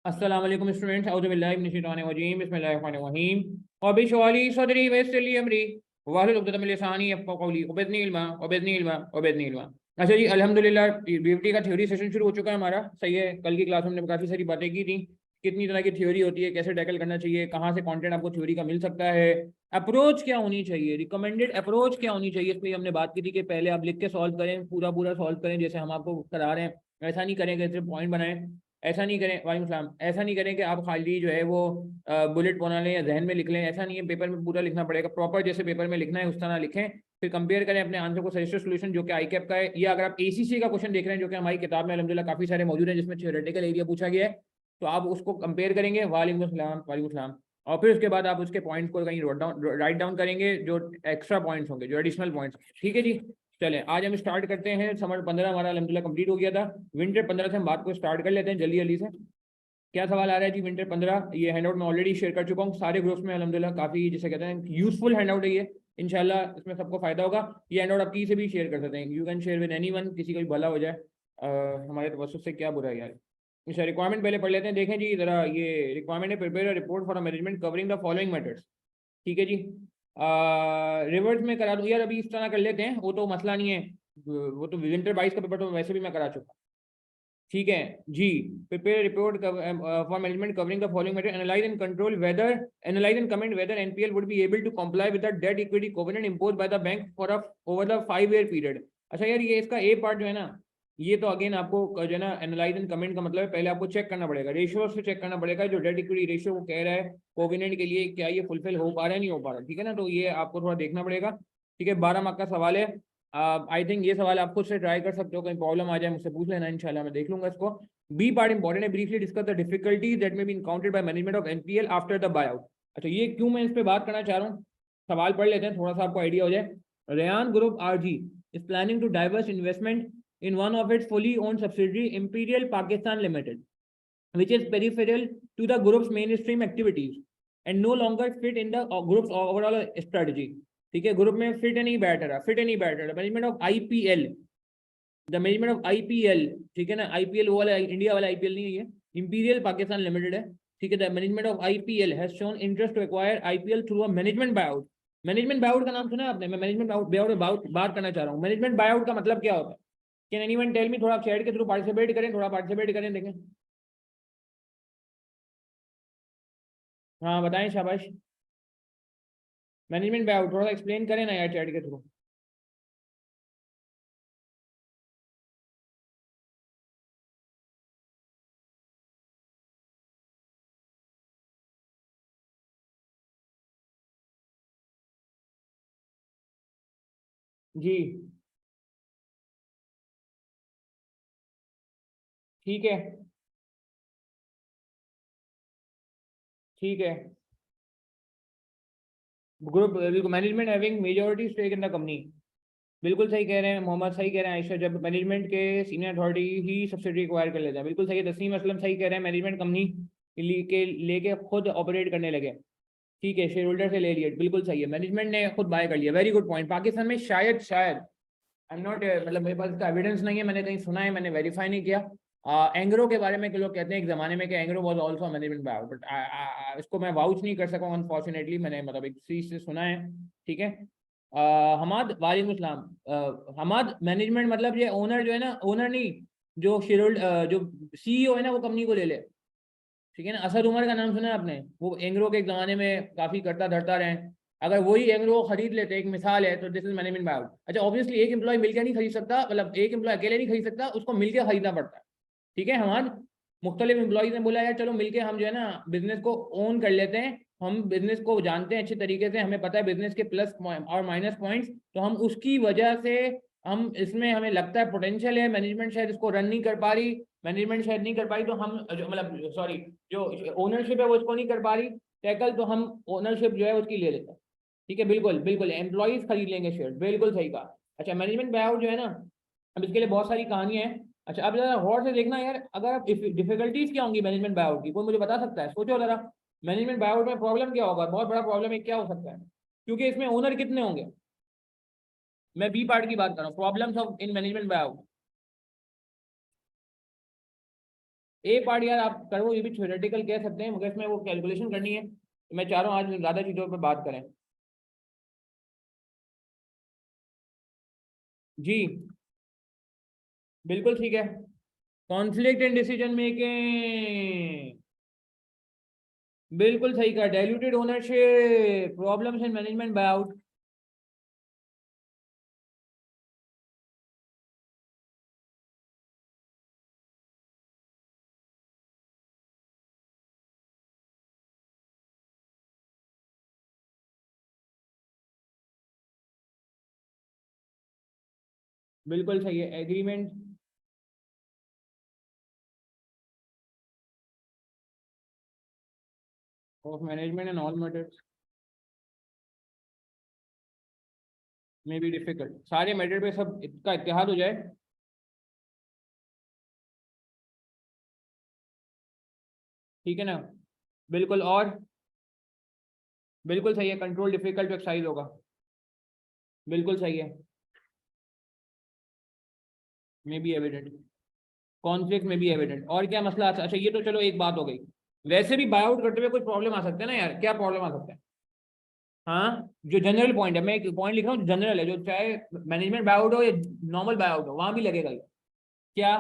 अस्सलाम वालेकुम स्टूडेंट्स, औज़ु बिल्लाहि मिनश शैतानिर रजीम, बिस्मिल्लाहिर रहमानिर रहीम। रब्बि इश्रह ली सदरी वयस्सिर ली अमरी वाहलुल उक़दतम मिन लिसानी यफ़क़हू क़ौली वज़िदनी इल्मा। अच्छा जी, अल्हम्दुलिल्लाह बीएमटी का थ्योरी सेशन शुरू हो चुका है हमारा। सही है, कल की क्लास में हमने काफ़ी सारी बातें की थी, कितनी तरह की थ्योरी होती है, कैसे टैकल करना चाहिए, कहाँ से कंटेंट आपको थ्योरी का मिल सकता है, अप्रोच क्या होनी चाहिए, रिकमेंडेड अप्रोच क्या होनी चाहिए। इस पर हमने बात की थी कि पहले आप लिख के सॉल्व करें, पूरा पूरा सॉल्व करें जैसे हम आपको करा रहे हैं। ऐसा नहीं करेंगे सिर्फ पॉइंट बनाएं, ऐसा नहीं करें, वालेकुम सलाम, ऐसा नहीं करें कि आप खाली जो है वो बुलेट बना लें या जहन में लिख लें। ऐसा नहीं है, पेपर में पूरा लिखना पड़ेगा, प्रॉपर जैसे पेपर में लिखना है उस तरह लिखें। फिर कंपेयर करें अपने आंसर को सजेस्टेड सोल्यूशन जो कि आई कैप का है, या अगर आप एसीसी का क्वेश्चन देख रहे हैं जो कि हमारी किताब में अल्हम्दुलिल्लाह काफ़ी सारे मौजूद हैं जिसमें थ्योरेटिकल एरिया पूछा गया है, तो आप उसको कंपेयर करेंगे। वालेकुम सलाम, वालेकुम सलाम। और फिर उसके बाद आप उसके पॉइंट्स को कहीं राइट डाउन करेंगे, जो एक्स्ट्रा पॉइंट्स होंगे, जो एडिशनल पॉइंट्स। ठीक है जी, चलें आज हम स्टार्ट करते हैं। समर 15 हमारा अल्हम्दुलिल्लाह कंप्लीट हो गया था। विंटर 15 से हम बात को स्टार्ट कर लेते हैं जल्दी जल्दी से। क्या सवाल आ रहा है जी? विंटर 15 ये हैंडआउट मैं ऑलरेडी शेयर कर चुका हूँ सारे ग्रुप्स में अल्हम्दुलिल्लाह। काफ़ी जिसे कहते हैं यूजफुल हैंडआउट है ये, इंशाल्लाह इसमें सबको फायदा होगा। ये हैंडआउट आप किसी से भी शेयर कर सकते हैं, you can share with anyone, किसी का भी भला हो जाए। हमारे तवज्जुह से क्या बुरा है यार। अच्छा, रिक्वायरमेंट पहले पढ़ लेते हैं। देखें जी ज़रा, ये रिक्वायरमेंट है, prepare a report for a management covering the following matters. ठीक है जी, रिवर्स में करा दूँ यार, अभी इस तरह कर लेते हैं, वो तो मसला नहीं है। वो तो विंटर 22 का पेपर तो वैसे भी मैं करा चुका। ठीक है जी, prepare report for management covering the following matter, analyse and control whether, analyse and comment whether NPL would be able to comply with the debt equity covenant imposed by the bank for a over the 5 year period. अच्छा यार, ये इसका ए part जो है ना, ये तो again आपको जो है ना, एनालाइज एंड कमेंट का मतलब है पहले आपको चेक करना पड़ेगा, रेशियो से चेक करना पड़ेगा, जो डेट इक्विटी रेशियो वो कह रहा है कोवेनेंट के लिए, क्या ये फुलफिल हो पा रहा है नहीं हो पा रहा। ठीक है ना, तो ये आपको थोड़ा देखना पड़ेगा। ठीक है, 12 मार्क का सवाल है। आई थिंक ये सवाल आप खुद से ट्राई कर सकते हो, कहीं प्रॉब्लम आ जाए मुझसे पूछ लेना, इंशाल्लाह मैं देख लूंगा इसको। बी पार्ट इंपॉर्टेंट है, briefly discuss the difficulties that may be encountered by management of NPL after the buyout. अच्छा, ये क्यों मैं इस पे बात करना चाह रहा हूँ, सवाल पढ़ लेते हैं थोड़ा सा आपको आइडिया हो जाए। Rayan group RG is planning to diverse investment in one of its fully owned subsidiary Imperial Pakistan Limited, which is peripheral to the group's mainstream activities and no longer fit in the group's overall strategy. ठीक है, group में fit नहीं बैठ रहा, fit नहीं बैठ रहा। Management of IPL, the management of IPL, ठीक है ना, आईपीएल वो वाला इंडिया वाला आईपीएल नहीं है, ये इंपीरियल पाकिस्तान लिमिटेड है। ठीक है, the management of IPL has shown interest to acquire IPL through a management buyout. Management buyout का नाम सुना है आपने? मैं मैनेजमेंट बायआउट बात करना चाह रहा हूँ। मैनेजमेंट बायआउट का मतलब क्या होता है? Can anyone tell me? थोड़ा चैट के थ्रू पार्टिसिपेट करें, थोड़ा पार्टिसिपेट करें, देखें। हाँ बताएं, शाबाश। मैनेजमेंट बायआउट थोड़ा एक्सप्लेन करें ना यार, चैट के थ्रू। जी ठीक है, ठीक है। Group management having majority stake in the company, बिल्कुल सही कह रहे हैं मोहम्मद, सही कह रहे हैं आयशा, जब मैनेजमेंट के सीनियर अथॉरिटी ही सब्सिडी एक्वायर कर लेते हैं। बिल्कुल सही है तस्नीम असलम, सही कह रहे हैं, मैनेजमेंट कंपनी के लेके खुद ऑपरेट करने लगे। ठीक है, शेयर होल्डर से ले लिए, बिल्कुल सही है, मैनेजमेंट ने खुद बाय कर लिया। Very good point. पाकिस्तान में शायद शायद आई एम नॉट, मतलब मेरे पास इसका एविडेंस नहीं है, मैंने कहीं सुना है, मैंने वेरीफाई नहीं किया। एंग्रो के बारे में के लोग कहते हैं एक जमाने में कि Engro was also management by, but इसको मैं वाउच नहीं कर सका अनफॉर्चुनेटली, मैंने मतलब एक चीज से सुना है। ठीक है, हमाद वालेकुम सलाम। हमाद, मैनेजमेंट मतलब ये ओनर जो है ना, ओनर नहीं, जो शेयर जो सीईओ है ना, वो कंपनी को ले ले। ठीक है ना, असद उमर का नाम सुना है आपने? वो एंग्रो के एक जमाने में काफी करता धरता रहे। अगर वही एंग्रो खरीद लेते, एक मिसाल है, तो दिस इज मैनेजमेंट बाय। अच्छा, ऑब्वियसली एक एम्प्लॉय मिलकर नहीं खरीद सकता, मतलब एक एम्प्लॉय अकेले नहीं खरीद सकता, उसको मिलकर खरीदना पड़ता है। ठीक है, हमारे मुख्तलिफ एम्प्लॉयज ने बोला यार चलो मिलके हम जो है ना बिजनेस को ओन कर लेते हैं, हम बिजनेस को जानते हैं अच्छे तरीके से, हमें पता है बिजनेस के प्लस और माइनस पॉइंट्स, तो हम उसकी वजह से हम इसमें हमें लगता है पोटेंशियल है, मैनेजमेंट शायद इसको रन नहीं कर पा रही, मैनेजमेंट शायद नहीं कर पाई, तो हम जो मतलब सॉरी जो ओनरशिप है वो इसको नहीं कर पा रही टैकल, तो हम ओनरशिप जो है उसकी ले लेते हैं। ठीक है, बिल्कुल बिल्कुल, एम्प्लॉयज खरीद लेंगे शेयर, बिल्कुल सही कहा। अच्छा, मैनेजमेंट बाय आउट जो है ना, अब इसके लिए बहुत सारी कहानियां हैं। अच्छा, अब जरा गौर से देखना यार, अगर डिफिकल्टीज क्या होंगी मैनेजमेंट बाय आउट की, कोई मुझे बता सकता है? सोचो जरा, मैनेजमेंट बाय आउट में प्रॉब्लम क्या होगा? बहुत बड़ा प्रॉब्लम है, क्या हो सकता है? क्योंकि इसमें ओनर कितने होंगे, मैं बी पार्ट की बात कर रहा हूँ, problems of in management by out. एक पार्ट यार आप करो, ये भी थ्योरेटिकल कह सकते हैं, मगर इसमें वो कैलकुलेशन करनी है, तो मैं चाह रहा हूँ आज ज़्यादा चीज़ों पर बात करें। जी बिल्कुल ठीक है। कॉन्फ्लिक्ट इन डिसीजन मेकिंग, बिल्कुल सही कहा। Diluted ownership, problems in management by out, बिल्कुल सही है। Agreement of management and all matters में भी डिफिकल्ट, सारे मैटर पे सब इसका इत्तेहाद हो जाए, ठीक है ना। बिल्कुल, और बिल्कुल सही है, कंट्रोल डिफिकल्ट टू एक्साइज होगा, बिल्कुल सही है। मे बी एविडेंट, कॉन्फ्लिक्ट में भी एविडेंट, और क्या मसला अच्छा, ये तो चलो एक बात हो गई। वैसे भी बाय आउट करते हुए कुछ प्रॉब्लम आ सकते हैं ना यार, क्या प्रॉब्लम आ सकता है? हाँ, जो जनरल पॉइंट है, मैं एक पॉइंट लिख रहा हूँ जनरल है, जो चाहे मैनेजमेंट बाय आउट हो या नॉर्मल बाय आउट हो, वहां भी लगेगा ये। क्या?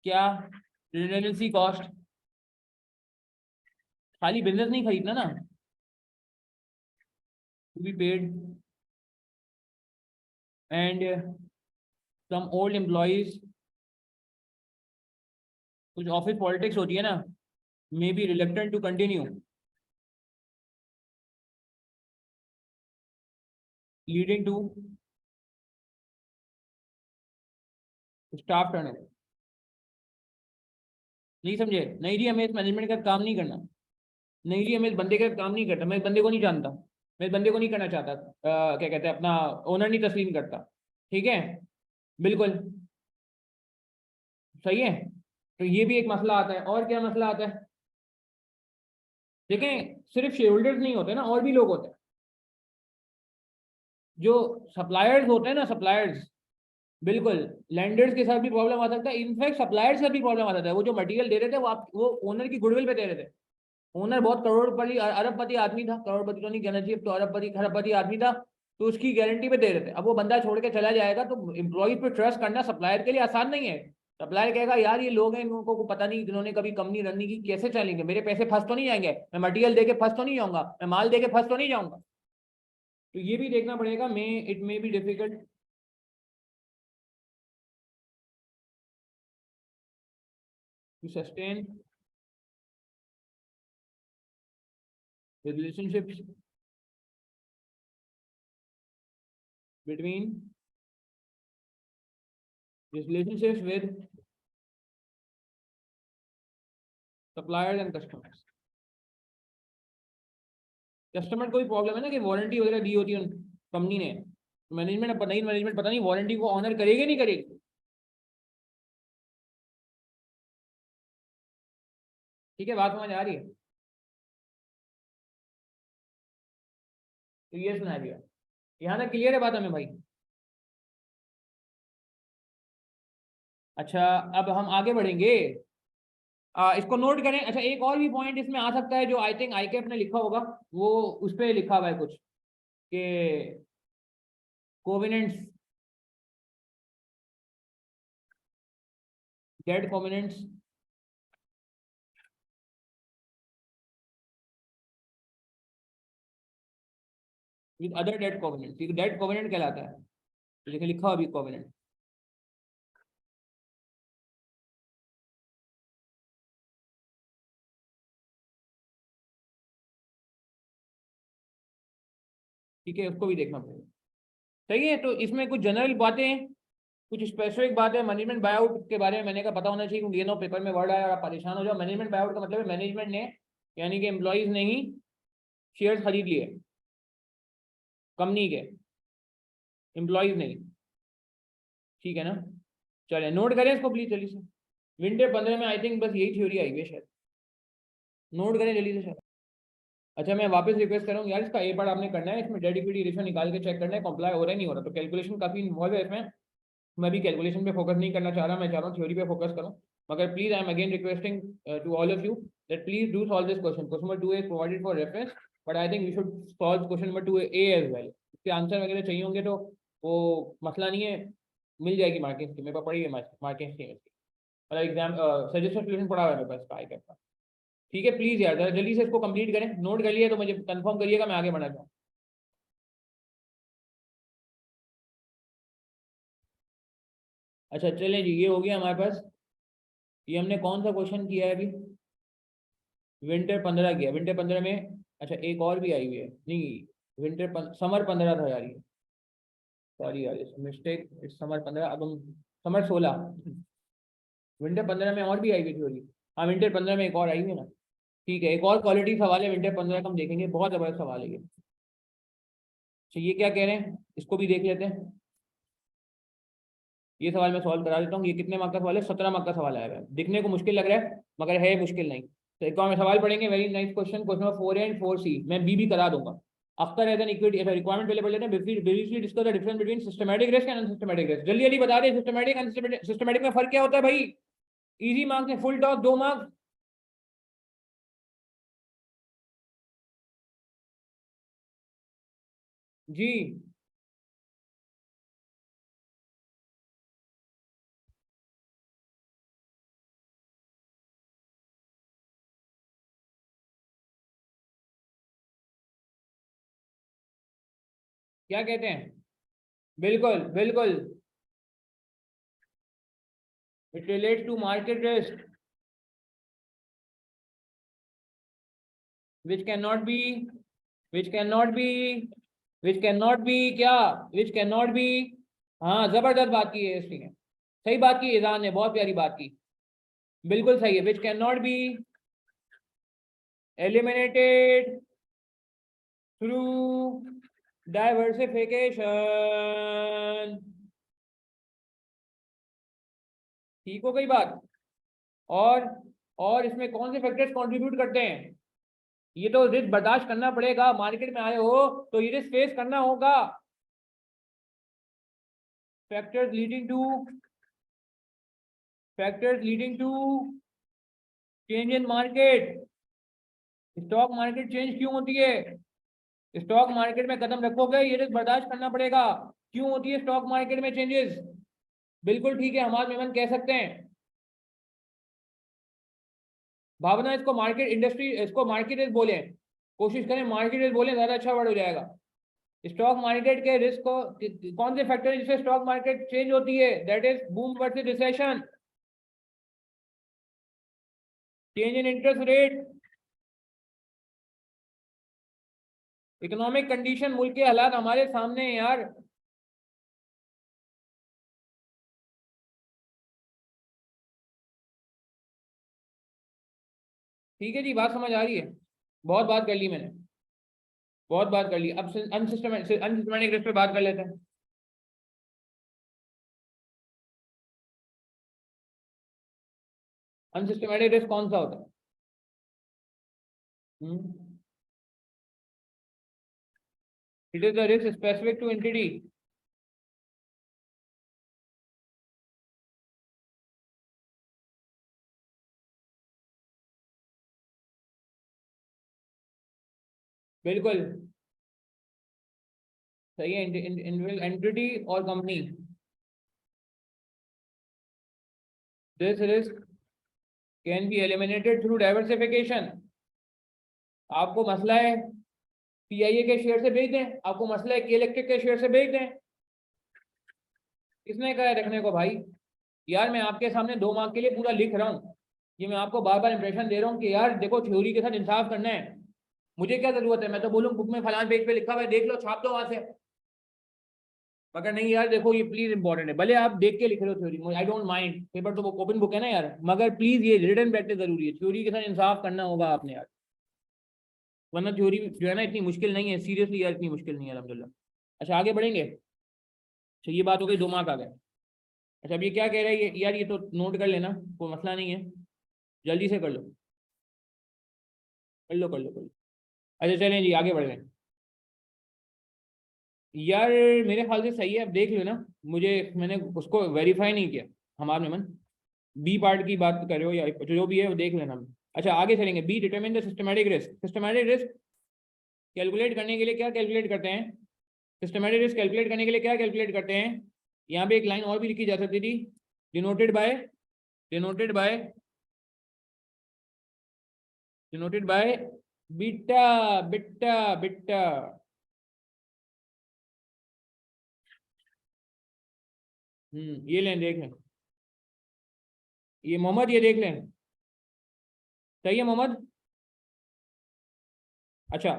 क्या? रिडंडेंसी कॉस्ट, खाली बिजनेस नहीं खरीदना ना, to be paid and some old employees, कुछ ऑफिस पॉलिटिक्स होती है ना, may be reluctant to continue, leading to staff turnover. नहीं समझे? नहीं जी, हमें इस मैनेजमेंट का काम नहीं करना। नहीं जी, हमें इस बंदे का काम नहीं करता, मैं इस बंदे को नहीं जानता, मैं इस बंदे को नहीं करना चाहता, क्या कहते हैं, अपना ओनर नहीं तस्लीम करता, ठीक है। बिल्कुल सही है। तो ये भी एक मसला आता है, और क्या मसला आता है? देखें, सिर्फ शेयर होल्डर्स नहीं होते ना, और भी लोग होते हैं, जो सप्लायर्स होते हैं ना, सप्लायर्स, बिल्कुल। लैंडर्स के साथ भी प्रॉब्लम आ सकता है, इनफैक्ट सप्लायर्स से भी प्रॉब्लम आ सकता है। वो जो मटेरियल दे रहे थे, वो ओनर की गुडविल पे दे रहे थे। ओनर बहुत करोड़पति अरबपति आदमी था, करोड़पति तो नहीं कहना चाहिए, तो अरबपति खरबपति आदमी था, तो उसकी गारंटी पे दे रहे थे। अब वो बंदा छोड़ के चला जाएगा, तो एम्प्लॉय पे ट्रस्ट करना सप्लायर के लिए आसान नहीं है। सप्लायर कहेगा यार ये लोग हैं, इनको को पता नहीं, जिन्होंने कभी कंपनी रन नहीं की, कैसे चलेंगे, मेरे पैसे फंस तो नहीं जाएंगे, मैं मटेरियल दे के फंस तो नहीं जाऊंगा, मैं माल दे के फंस तो नहीं जाऊंगा। तो ये भी देखना पड़ेगा, it may be difficult to sustain relationships between relationships with suppliers and customers। Customer को भी प्रॉब्लम है ना, कि वारंटी वगैरह दी होती है कंपनी ने, मैनेजमेंट पता नहीं, मैनेजमेंट पता नहीं वारंटी को ऑनर करेगी नहीं करेगी। ठीक है, बात समझ आ रही है? तो ये सुना दिया, यहाँ तक क्लियर है बात हमें भाई? अच्छा, अब हम आगे बढ़ेंगे। इसको नोट करें। अच्छा, एक और भी पॉइंट इसमें आ सकता है, जो आई थिंक आईकेएफ ने लिखा होगा, वो उस पर लिखा हुआ है कुछ, कि covenants, debt covenants with other debt covenant, debt covenant कहलाता है, तो देखिए लिखा हुआ अभी कोविनेंट। ठीक है, उसको भी देखना पड़ेगा। सही है, तो इसमें कुछ जनरल बातें हैं, कुछ स्पेसिफिक बात है। मैनेजमेंट बायआउट के बारे में मैंने कहा पता होना चाहिए, क्योंकि ये नो पेपर में वर्ड आया और आप परेशान हो जाओ। मैनेजमेंट बायआउट का मतलब है मैनेजमेंट ने, यानी कि एम्प्लॉइज ने ही शेयर खरीद लिए कंपनी के, एम्प्लॉइज नहीं, ठीक है ना। चले नोट करें इसको प्लीज जल्दी से। विंटर 15 में आई थिंक बस यही थ्योरी आई है शायद, नोट करें जल्दी से शायद। अच्छा, मैं वापस रिक्वेस्ट कर रहा हूँ यार, इसका ए पार्ट आपने करना है, इसमें डेट इक्विटी रेशियो निकाल के चेक करना है, कंप्लाई हो रहा है नहीं हो रहा, तो कैलकुलेशन काफी इन्वॉल्व है इसमें। मैं भी कैलकुलेशन पे फोकस नहीं करना चाह रहा, मैं चाह रहा हूँ थ्योरी पे फोकस करूँ। मगर please I am again requesting to all of you that please do solve this question. Question number 2 is provided for reference, but I think we should solve question number 2A as well. इसके answer वगैरह चाहिए होंगे तो वो मसला नहीं है, मिल जाएगी मार्किंग स्कीम, मेरे पास पड़ी है मार्किंग स्कीम इसकी, मतलब एग्जाम सजेस्टेड सॉल्यूशन पड़ा हुआ है मेरे पास ट्राई करता। ठीक है, प्लीज यार जरा जल्दी से इसको कंप्लीट करें, नोट कर लिया तो मुझे कंफर्म करिएगा, मैं आगे बढ़ा जाऊँ। अच्छा चलें जी, ये हो गया हमारे पास। ये हमने कौन सा क्वेश्चन किया है अभी? विंटर 15 किया। विंटर 15 में अच्छा एक और भी आई हुई है, नहीं समर 15 था यार, ये सॉरी यार, मिस्टेक, समर 15, अब हम समर 16, विंटर 15 में और भी आई हुई थी। हाँ विंटर 15 में एक और आई हुई है ना। ठीक है, एक और क्वालिटी सवाल है विंटर 15 का, हम देखेंगे, बहुत जबरदस्त सवाल है ये। तो ये क्या कह रहे हैं, इसको भी देख लेते हैं। ये सवाल मैं सॉल्व करा देता हूँ। ये कितने मार्क का सवाल है? 17 मार्क का सवाल आया है। दिखने को मुश्किल लग रहा है मगर है मुश्किल नहीं। तो एक और में सवाल पढ़ेंगे, very nice question, question number 4 and 4C, मैं बी भी करा दूंगा। After as an equity requirement पहले पढ़ लेते हैं, briefly discuss the difference between systematic risk and unsystematic risk. जल्दी जल्दी बता दें, सिस्टमैटिक एंड सिस्टमैटिक में फर्क क्या होता है भाई? इजी मार्क्स में फुल टॉस 2 मार्क्स। जी क्या कहते हैं? बिल्कुल बिल्कुल, it relates to market risk which cannot be which cannot be which cannot be क्या which cannot be। हाँ जबरदस्त बात की है इसने, सही बात की, ईजान ने बहुत प्यारी बात की, बिल्कुल सही है। which cannot be eliminated through diversification। ठीक हो गई बात। और और इसमें कौन से फैक्टर्स कंट्रीब्यूट करते हैं? ये तो रिस्क बर्दाश्त करना पड़ेगा, मार्केट में आए हो तो ये रिस्क फेस करना होगा। Factors leading to change in market. Stock market change क्यों होती है? स्टॉक मार्केट में कदम रखोगे ये रिस्क बर्दाश्त करना पड़ेगा। क्यों होती है स्टॉक मार्केट में चेंजेस? बिल्कुल ठीक है, हमारे मेमन कह सकते हैं। भावना इसको मार्केट इंडस्ट्री, इसको मार्केट रिस्क बोले, कोशिश करें मार्केट रिस्क बोले, ज्यादा अच्छा वर्ड हो जाएगा। स्टॉक मार्केट के रिस्क को कौन से फैक्टर है जिससे स्टॉक मार्केट चेंज होती है? That is boom versus recession, change in interest rate, economic condition, मुल्क के हालात हमारे सामने हैं यार। ठीक है जी, बात समझ आ रही है? बहुत बात कर ली मैंने, बहुत बात कर ली। अब अनसिस्टमैटिक रिस्क पे बात कर लेते हैं। अनसिस्टमैटिक रिस्क कौन सा होता है? It is the risk specific to entity. बिल्कुल सही है, एंटिटी और company. This risk can be eliminated through diversification. आपको मसला है पीआईए के शेयर से बेच दें, आपको मसला है के इलेक्ट्रिक के शेयर से बेच दें, किसने कहा है रखने को भाई? यार मैं आपके सामने 2 मार्क के लिए पूरा लिख रहा हूँ, ये मैं आपको बार बार इंप्रेशन दे रहा हूँ कि यार देखो थ्योरी के साथ इंसाफ करना है। मुझे क्या जरूरत है, मैं तो बोलूँ बुक में फलान पेज पे लिखा हुआ है, देख लो, छाप दो वहां से। मगर नहीं यार देखो, ये प्लीज इंपॉर्टेंट है, भले आप देख के लिख रहे हो theory, I don't mind, paper तो वो ओपन बुक है ना यार, मगर प्लीज ये रिटन प्रैक्टिस जरूरी है, थ्योरी के साथ इंसाफ करना होगा आपने यार, वरना थ्योरी जो है ना इतनी मुश्किल नहीं है, सीरियसली यार इतनी मुश्किल नहीं है अलहमदुलिल्लाह। अच्छा आगे बढ़ेंगे। अच्छा ये बात हो गई, 2 मार्क आ गए। अच्छा अब ये क्या कह रहा है ये यार, ये तो नोट कर लेना, कोई मसला नहीं है, जल्दी से कर लो, कर लो कर लो कर लो। अच्छा चलें जी आगे बढ़ रहे हैं। यार मेरे ख्याल से सही है, अब देख लो ना, मुझे मैंने उसको वेरीफाई नहीं किया हमारे में मन। बी पार्ट की बात कर रहे हो या जो भी है वो देख लेना। अच्छा आगे चलेंगे। B, determine the systematic risk. Systematic risk calculate करने के लिए क्या कैलकुलेट करते हैं? सिस्टमैटिक रिस्क कैलकुलेट करने के लिए क्या कैलकुलेट करते हैं? यहाँ पे एक लाइन और भी लिखी जा सकती थी, denoted by, denoted by, denoted by beta, beta, beta. ये लें, देख लें, ये मोहम्मद, ये देख लें, सही है मोहम्मद? अच्छा,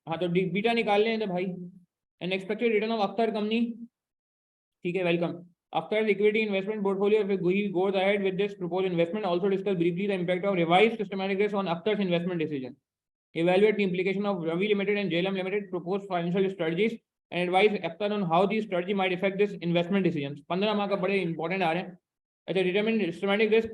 हाँ तो बीटा निकाल लें तो भाई। N expected return of Akhtar company, ठीक है, welcome. After the equity investment portfolio, if we goes ahead with this proposed investment, also discuss briefly the impact of revised systematic risk on Akhtar's investment decision. Evaluate the implication of Ravi Limited and JLM Limited proposed financial strategies and advise Akhtar on how these strategy might affect this investment decisions. 15 mark का बड़े important आ रहे हैं। अच्छा, determine systematic risk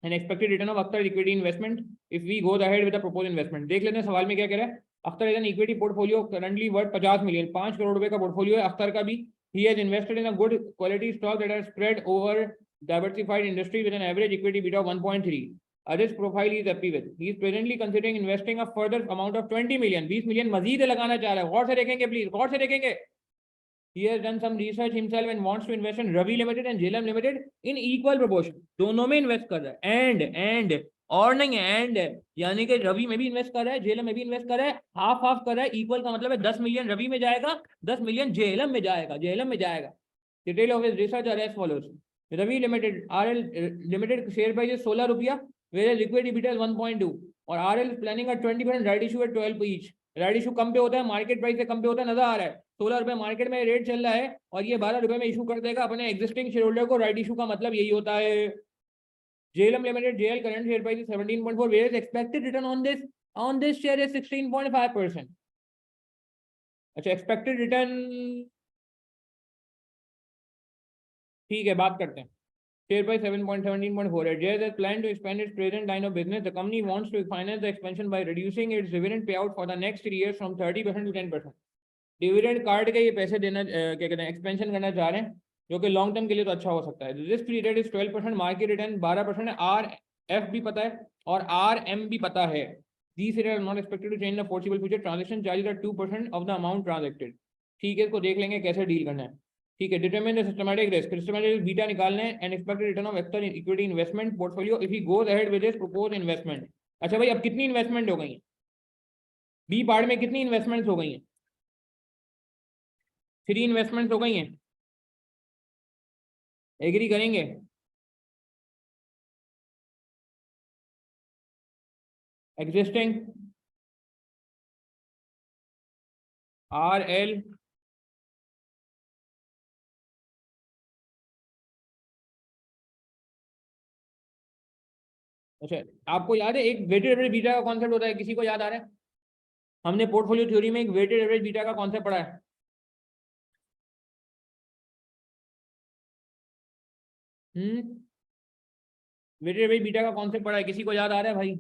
and expected return of Akhtar equity investment if we go ahead with the proposed investment. देख लेते हैं सवाल में क्या कह रहा है। Akhtar is an equity portfolio currently worth 50 million, 5 crore रुपए का पोर्टफोलियो है अख्तर का भी। He has invested in a good quality stock that are spread over diversified industry with an average equity beta of 1.3. Risk profile he is happy with. He is presently considering investing a further amount of 20 million, 20 million मजीद लगाना चाह रहा है। गौर से देखेंगे please, गौर से देखेंगे। He has done some research himself and wants to invest in Ravi Limited and JLM Limited in equal proportion. दोनों में इन्वेस्ट कर रहा है। एंड और नहीं है, एंड यानी कि रवि में भी इन्वेस्ट कर रहा है, जेएलएम में भी इन्वेस्ट कर रहा है, हाफ हाफ कर रहा है। इक्वल का मतलब है 10 मिलियन रवि में जाएगा, 10 मिलियन जेएलएम में जाएगा, जेएलएम में जाएगा। Detail of his research are as follows. Ravi limited, RL limited share price है 16 रुपया, वेयर लिक्विड इबिटा 1.2, और आरएल प्लानिंग का 20% राइट इशू है 12 ईच। राइट इशू कम पे होता है, मार्केट प्राइस से कम पे होता है, नजर आ रहा है। 16 रुपए मार्केट में रेट चल रहा है और ये 12 रुपए में इशू कर देगा अपने एग्जिस्टिंग शेयर होल्डर को। राइट इशू का मतलब यही होता है। JLM Limited, JL current share price is 17.4, whereas expected return on this share is 16.5%. अच्छा, एक्सपेक्टेड रिटर्न, ठीक है, बात करते हैं। Share price 17.4 है। JS has planned to expand its present line of business. The company wants to finance the expansion by reducing its dividend payout for the next 3 years from 30% to 10%. Dividend काट के ये पैसे देना, क्या कहते हैं, expansion करना चाह रहे हैं, जो कि लॉन्ग टर्म के लिए तो अच्छा हो सकता है। Risk free rate is 12%, market return 12% है। आर एफ भी पता है और आर एम भी पता है। These rate are not expected to change the foreseeable future. Transaction charges are 2% of the amount transacted. ठीक है, इसको देख लेंगे कैसे डील करना है। ठीक है, determine the systematic risk. Systematic risk beta निकालना है and expected return of actor equity investment portfolio if he goes ahead with this proposed investment. अच्छा भाई, अब कितनी इन्वेस्टमेंट हो गई है? बी पार्ट में कितनी इन्वेस्टमेंट हो गई है? 3 इन्वेस्टमेंट हो गई हैं। एग्री करेंगे? एग्जिस्टिंग, आर एल, अच्छा आपको याद है एक वेटेड एवरेज बीटा का कॉन्सेप्ट होता है, किसी को याद आ रहा है? हमने पोर्टफोलियो थ्योरी में एक वेटेड एवरेज बीटा का कॉन्सेप्ट पढ़ा है। वेटेड एवरेज बीटा का कॉन्सेप्ट पढ़ा है, किसी को याद आ रहा है भाई?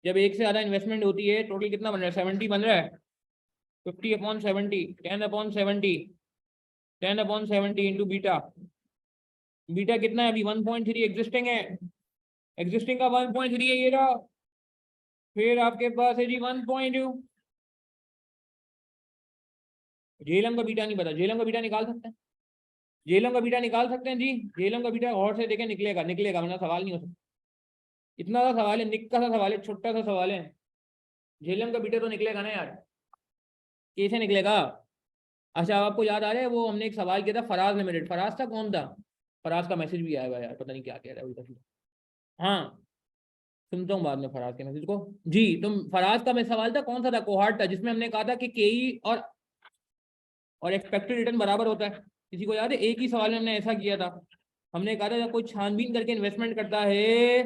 जब एक से ज्यादा इन्वेस्टमेंट होती है, टोटल कितना बन रहा है? 70 बन रहा है। 50/70, 10/70, 10/70 इंटू बीटा। बीटा कितना है अभी? 1.3 एग्जिस्टिंग है, एग्जिस्टिंग का 1.3 है ये रहा। फिर आपके पास है जी 1.2। जेलम का बीटा नहीं पता, जेलम का बीटा निकाल सकते हैं? जेलम का बीटा निकाल सकते हैं जी? जेलम का बीटा और से देखें, निकलेगा, निकलेगा, वरना सवाल नहीं हो सकता। इतना सा सवाल है, निक्का सा सवाल है, छोटा सा सवाल है। जेलम का बीटा तो निकलेगा ना यार, कैसे निकलेगा? अच्छा, अब आपको याद आ रहा है वो हमने एक सवाल किया था, फराज लिमिटेड, फराज था कौन था? फराज का मैसेज भी आया हुआ यार, पता नहीं क्या कह रहा है उल्टा सीधा। हाँ, सुनता हूँ बाद में फराज के मैसेज को। जी, तुम फराज का मैं सवाल था कौन सा था? कोहार्ट था, जिसमें हमने कहा था कि केई और एक्सपेक्टेड रिटर्न बराबर होता है। किसी को याद है? एक ही सवाल में हमने ऐसा किया था। हमने कहा था जब कोई छानबीन करके इन्वेस्टमेंट करता है,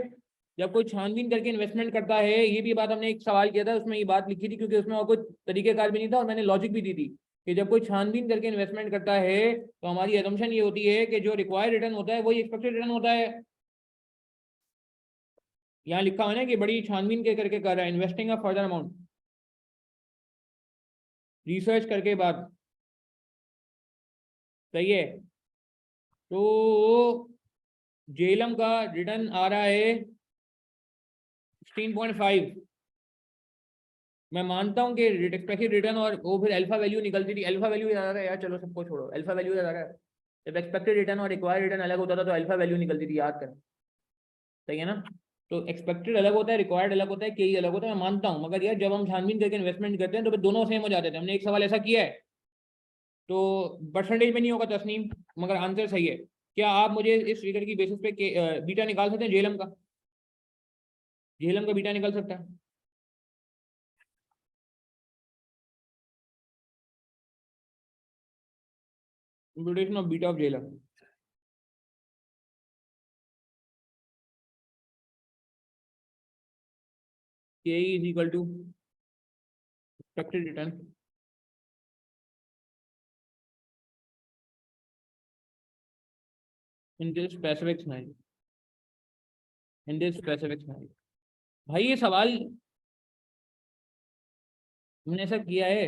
जब कोई छानबीन करके इन्वेस्टमेंट करता है, ये भी बात हमने एक सवाल किया था, उसमें ये बात लिखी थी, क्योंकि उसमें और कोई तरीकेकार भी नहीं था और मैंने लॉजिक भी दी थी कि जब कोई छानबीन करके इन्वेस्टमेंट करता है तो हमारी एजम्पशन ये होती है कि जो रिक्वायर्ड रिटर्न होता है वही एक्सपेक्टेड रिटर्न होता है। यहाँ लिखा हुआ है ना कि बड़ी छानबीन के करके कर रहा है, investing a further amount, research करके बाद। सही है। तो जेलम का रिटर्न आ रहा है 16.5। मैं मानता हूँ कि एक्सपेक्टेड रिटर्न और वो फिर अल्फा वैल्यू निकलती थी, अल्फा वैल्यू याद आ रहा है यार, चलो सबको छोड़ो, अल्फा वैल्यू याद आ रहा है। जब एक्सपेक्टेड रिटर्न और रिक्वायर्ड रिटर्न अलग होता था तो अल्फा वैल्यू निकलती थी, याद कर। सही है ना? तो एक्सपेक्टेड अलग होता है, रिक्वायर्ड अलग होता है, के अलग होता है, मैं मानता हूँ। मगर यार जब हम छानबीन करके इन्वेस्टमेंट करते हैं तो फिर दोनों सेम हो जाते थे। हमने एक सवाल ऐसा किया है तो परसेंटेज में नहीं होगा तस्नीम, मगर आंसर सही है। क्या आप मुझे इस फिगर की बेसिस पे बीटा निकाल सकते हैं जेलम का? जेलम का बीटा निकल सकता है? Computation of beta of Jhelum, K is equal to expected return in this specific scenario, in this specific scenario. भाई ये सवाल हमने ऐसा किया है,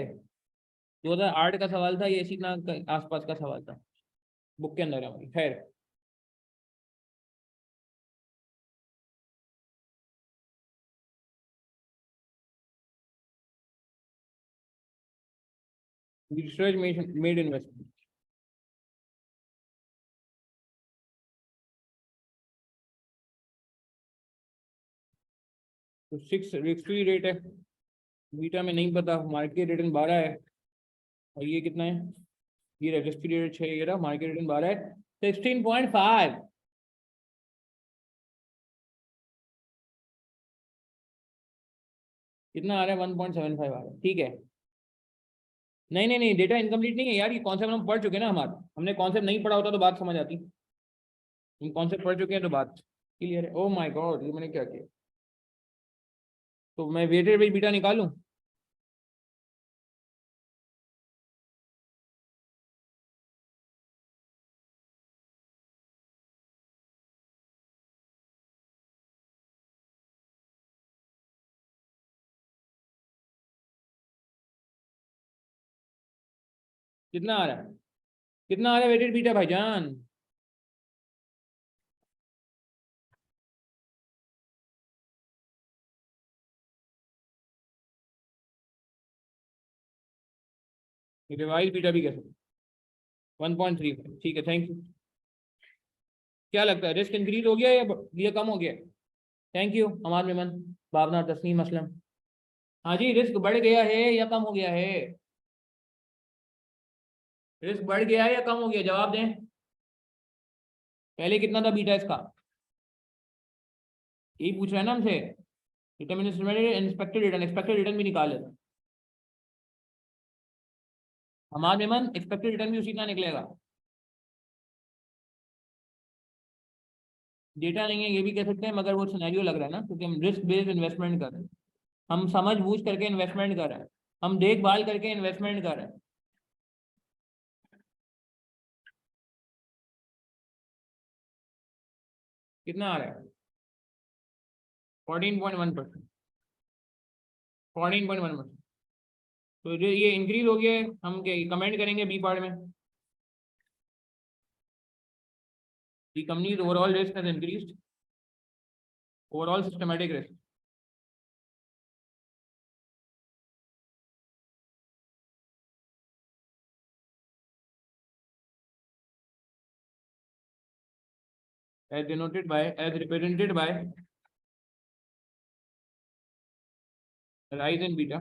2008 का सवाल था ये, इसी ना आसपास का सवाल था, बुक के अंदर है हमारी। खैर, research made investment। तो 6 रिस्क फ्री रेट है, बीटा में नहीं पता, मार्केट रिटर्न 12 है, और ये कितना है? ये रिस्क फ्री रेट 6, ये रहा, मार्केट रिटर्न 12 है, 16.5। कितना आ रहा है? 1.75 आ रहा है, ठीक है। नहीं नहीं नहीं, डेटा इनकम्प्लीट नहीं है यार, ये कॉन्सेप्ट हम पढ़ चुके हैं ना। हमारा हमने कॉन्सेप्ट नहीं पढ़ा होता तो बात समझ आती। हम कॉन्सेप्ट पढ़ चुके हैं तो बात क्लियर है। ओ माय गॉड, ये मैंने क्या किया? तो मैं वेटेड बेस बीटा निकालूं? कितना आ रहा है? कितना आ रहा है वेटेड बीटा भाईजान? रिवाइज बीटा भी कैसे? 1.3, ठीक है, थैंक यू। क्या लगता है रिस्क इंक्रीज हो गया या कम हो गया? थैंक यू हमारे मेमन, भावना, तस्नीम, असलम। हाँ जी, रिस्क बढ़ गया है या कम हो गया है? रिस्क बढ़ गया है या कम हो गया, जवाब दें। पहले कितना था बीटा इसका? यही पूछ रहा है ना हमसे। एक्सपेक्टेड रिटर्न, एक्सपेक्टेड रिटर्न भी निकाल लेता हमारे मेमन, एक्सपेक्टेड रिटर्न भी उसी का निकलेगा। डेटा नहीं है ये भी कह सकते हैं, मगर वो सिनेरियो लग रहा है ना, क्योंकि हम रिस्क बेस्ड इन्वेस्टमेंट कर रहे हैं। हम समझ बूझ करके इन्वेस्टमेंट कर रहे हैं, हम देखभाल करके इन्वेस्टमेंट कर रहे हैं। कितना आ रहा है? 14.1%। 14.1%। तो जो ये इंक्रीज हो गया है, हम क्या कमेंट करेंगे बी पार्ट में? The company's overall risk has increased, overall systematic risk as denoted by, as represented by rise in beta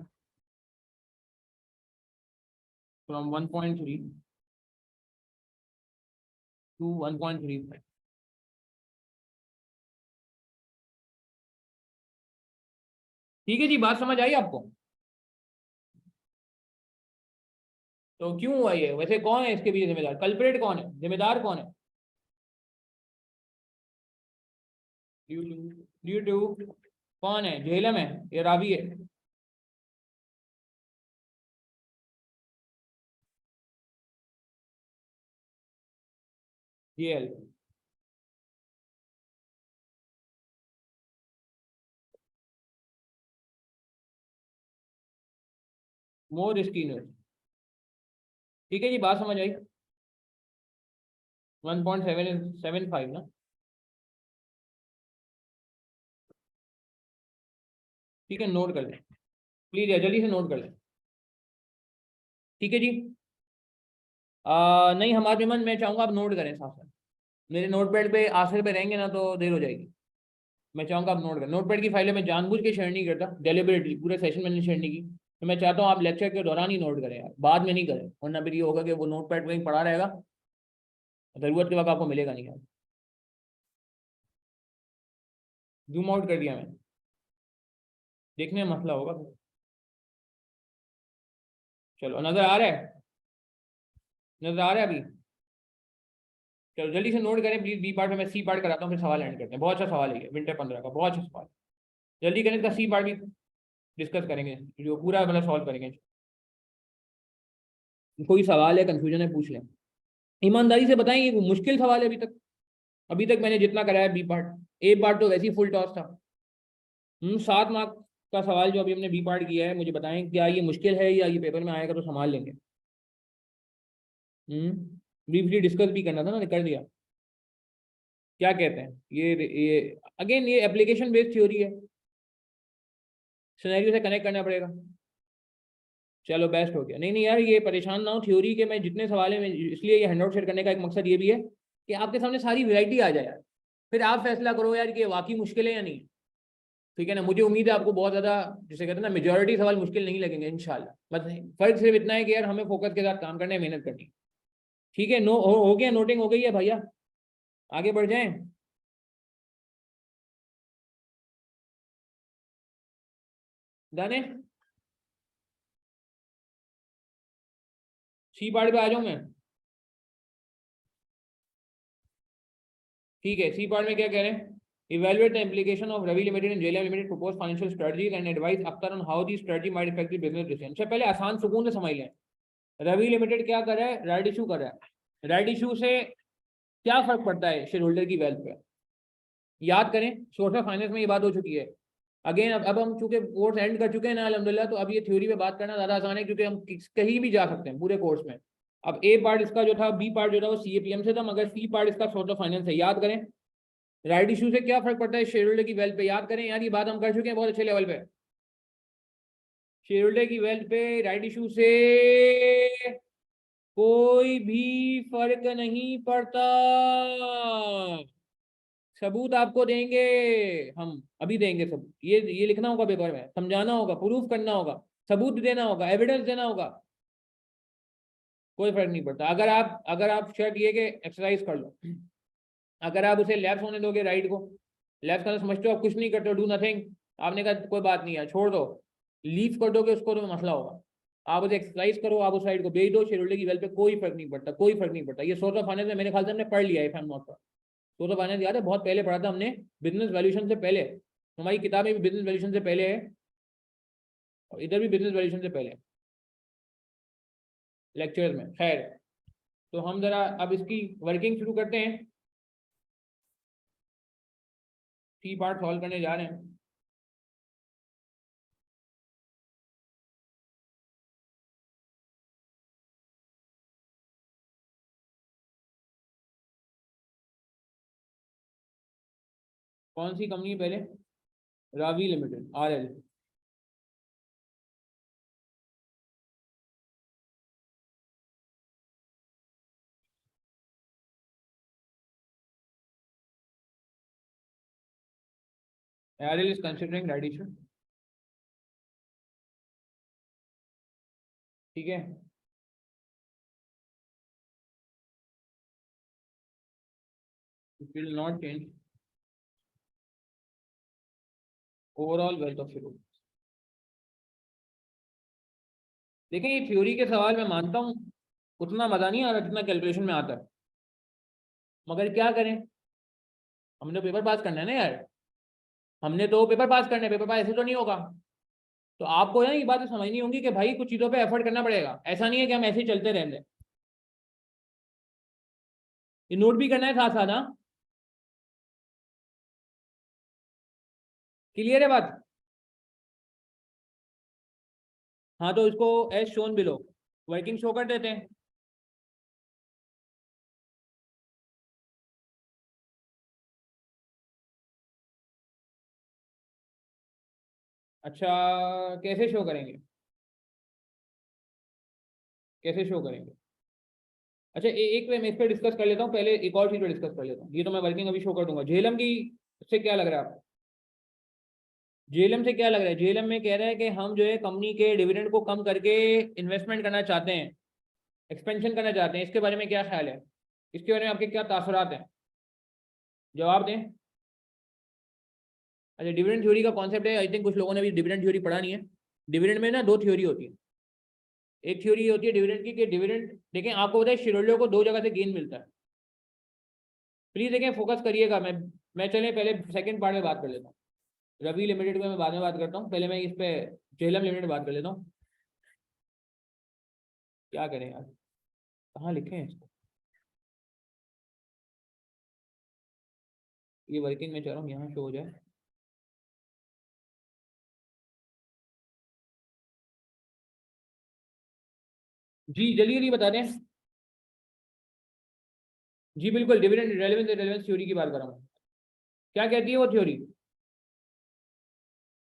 from 1.3 to 1.35। ठीक है जी, बात समझ आई आपको? तो क्यों हुआ ये वैसे? कौन है इसके पीछे जिम्मेदार? कल्प्रेट कौन है? जिम्मेदार कौन है? ड्यू टू कौन है? झेलम है या रावी है? जेएल। More risky invest. ठीक है जी, बात समझ आई। 1.775 ना? ठीक है, नोट कर लें प्लीज, या जल्दी से नोट कर लें। ठीक है जी। नहीं हमारे मेमन, मैं चाहूँगा आप नोट करें साथ साथ। मेरे नोट पैड पे आखिर पे रहेंगे ना तो देर हो जाएगी। मैं चाहूँगा आप नोट करें। नोट पैड की फाइलें मैं जानबूझ के शेयर नहीं करता, डेलिबरेटली पूरे सेशन में नहीं शेयर नहीं की। तो मैं चाहता हूँ आप लेक्चर के दौरान ही नोट करें यार, बाद में नहीं करें, वरना फिर ये होगा कि वो नोट पैड कहीं पड़ा रहेगा, ज़रूरत के वक्त आपको मिलेगा नहीं यार। जूम आउट कर दिया मैंने, देखने में मसला होगा। चलो नज़र आ रहा है, नज़र आ रहा है अभी। चलो जल्दी से नोट करें प्लीज। बी पार्ट में मैं सी पार्ट कराता हूँ, फिर सवाल एंड करते हैं। बहुत अच्छा सवाल है ये, विंटर 15 का बहुत अच्छा सवाल। जल्दी करें, इसका सी पार्ट भी डिस्कस करेंगे, जो पूरा मतलब सॉल्व करेंगे। कोई सवाल है, कंफ्यूजन है, पूछ लें। ईमानदारी से बताएं, ये मुश्किल सवाल है अभी तक मैंने जितना कराया बी पार्ट। ए पार्ट तो वैसे ही फुल टॉस था। 7 मार्क का सवाल जो अभी हमने बी पार्ट किया है, मुझे बताएं क्या ये मुश्किल है या ये पेपर में आएगा तो संभाल लेंगे। ब्रीफली डिस्कस भी करना था ना, कर दिया। क्या कहते हैं ये अगेन ये एप्लीकेशन बेस्ड थ्योरी है, सिनेरियो से कनेक्ट करना पड़ेगा। चलो बेस्ट हो गया। नहीं नहीं यार, ये परेशान ना हो थ्योरी के, मैं जितने सवाल है इसलिए ये हैंडआउट शेयर करने का एक मकसद ये भी है कि आपके सामने सारी वैरायटी आ जाए यार, फिर आप फैसला करो यार कि वाकई मुश्किल है या नहीं। ठीक है ना, मुझे उम्मीद है आपको बहुत ज्यादा, जिसे कहते हैं ना, मेजोरिटी सवाल मुश्किल नहीं लगेंगे इंशाल्लाह। बस फर्क सिर्फ इतना है कि यार हमें फोकस के साथ काम करना है, मेहनत करनी है। ठीक है, हो गया, नोटिंग हो गई है भैया, आगे बढ़ जाएं। जाने सी पार्ट पे आ जाऊं मैं। ठीक है, सी पार्ट में क्या कह रहे हैं, evaluate the implication of Ravi limited and JLM limited propose financial strategies and advice Akhtar on how the strategy might affect the business decision. से पहले आसान सुकून से समझ लें, रवि लिमिटेड क्या कर रहा है, राइट इशू कर रहा है। राइट इशू से क्या फर्क पड़ता है शेयर होल्डर की वेल्थ पे, याद करें सोर्स ऑफ फाइनेंस में ये बात हो चुकी है। अगेन अब हम चूंकि कोर्स एंड कर चुके हैं ना अल्हम्दुलिल्लाह, तो अब ये थ्योरी पे बात करना ज्यादा आसान है, क्योंकि हम कहीं भी जा सकते हैं पूरे कोर्स में। अब ए पार्ट इसका जो था, बी पार्ट जो था वो सीएपीएम से था, मगर सी पार्ट इसका सोर्स ऑफ फाइनेंस है। याद करें राइट इशू से क्या फर्क पड़ता है शेयर होल्डर की वेल्थ पे, याद करें यार, ये बात हम कर चुके हैं बहुत अच्छे लेवल पे। शेयर होल्डर की वेल्थ पे राइट इशू से कोई भी फर्क नहीं पड़ता। सबूत आपको देंगे, हम अभी देंगे सबूत। ये लिखना होगा पेपर में, समझाना होगा, प्रूफ करना होगा, सबूत देना होगा, एविडेंस देना होगा। कोई फर्क नहीं पड़ता। अगर आप शर्ट ये कि एक्सरसाइज कर लो, अगर आप उसे लैप्स होने दोगे राइट को, लैप्स करना समझते हो आप, कुछ नहीं करते हो, डू नथिंग, आपने कहा कोई बात नहीं है छोड़ दो, लीव कर दोगे उसको तो मसला होगा। आप उसे एक्सरसाइज करो, आप उस साइड को भेज दो, शेयर होल्डर की वेल पे कोई फर्क नहीं पड़ता, कोई फर्क नहीं पड़ता। ये सोर्स ऑफ फाइनेंस में मेरे ख्याल से हमने पढ़ लिया है, if I am not wrong. Source of finance याद है, बहुत पहले पढ़ा था हमने, बिजनेस वैल्यूएशन से पहले। हमारी किताब में भी बिजनेस वैल्यूएशन से पहले है, और इधर भी बिजनेस वैल्यूएशन से पहले लेक्चर्स में। खैर, तो हम जरा अब इसकी वर्किंग शुरू करते हैं। सी पार्ट सॉल्व करने जा रहे हैं। कौन सी कंपनी पहले, Ravi limited RL। RL is considering right issue। ठीक है, it will not change overall wealth of shareholders। देखें ये थ्योरी के सवाल मैं मानता हूँ उतना मजा नहीं आ रहा जितना कैलकुलेशन में आता है, मगर क्या करें, हमने पेपर पास करना है ना यार, हमने तो पेपर पास करना है, पेपर पास ऐसे तो नहीं होगा। तो आपको ना ये बात समझनी होगी कि भाई कुछ चीज़ों पे एफर्ट करना पड़ेगा, ऐसा नहीं है कि हम ऐसे ही चलते रहेंगे। ये नोट भी करना है साथ साथ, हाँ, क्लियर है बात। हाँ तो इसको as shown below working show कर देते हैं। अच्छा, कैसे शो करेंगे, कैसे शो करेंगे? अच्छा, एक मैं इस पे डिस्कस कर लेता हूँ, पहले एक और चीज पे डिस्कस कर लेता हूँ। ये तो मैं वर्किंग अभी शो कर दूंगा। झेलम की से क्या लग रहा है आपको? जेएलएम से क्या लग रहा है? जेएलएम में कह रहा है कि हम जो है कंपनी के डिविडेंड को कम करके इन्वेस्टमेंट करना चाहते हैं, एक्सपेंशन करना चाहते हैं। इसके बारे में क्या ख्याल है? इसके बारे में आपके क्या तासुरात हैं? जवाब दें। अच्छा, डिविडेंड थ्योरी का कॉन्सेप्ट है, आई थिंक कुछ लोगों ने भी डिविडेंड थ्योरी पढ़ा नहीं है। डिविडेंड में ना दो थ्योरी होती है। एक थ्योरी ये होती है डिविडेंड की, कि डिविडेंड देखें, आपको पता है शेयरहोल्डर को दो जगह से गेन मिलता है। प्लीज देखें, फोकस करिएगा। मैं चले पहले सेकंड पार्ट में बात कर लेता हूँ। रवि लिमिटेड में मैं बाद में बात करता हूँ, पहले मैं इस पे जेएलएम लिमिटेड बात कर लेता हूँ। क्या करें यार, कहाँ लिखे हैं इसको? ये वर्किंग में चल रहा हूँ, यहाँ शो हो जाए। जी जल्दी जल्दी बता दें। जी बिल्कुल, डिविडेंड रेलेवेंस रेलेवेंस थ्योरी की बात कर रहा हूँ। क्या कहती है वो थ्योरी?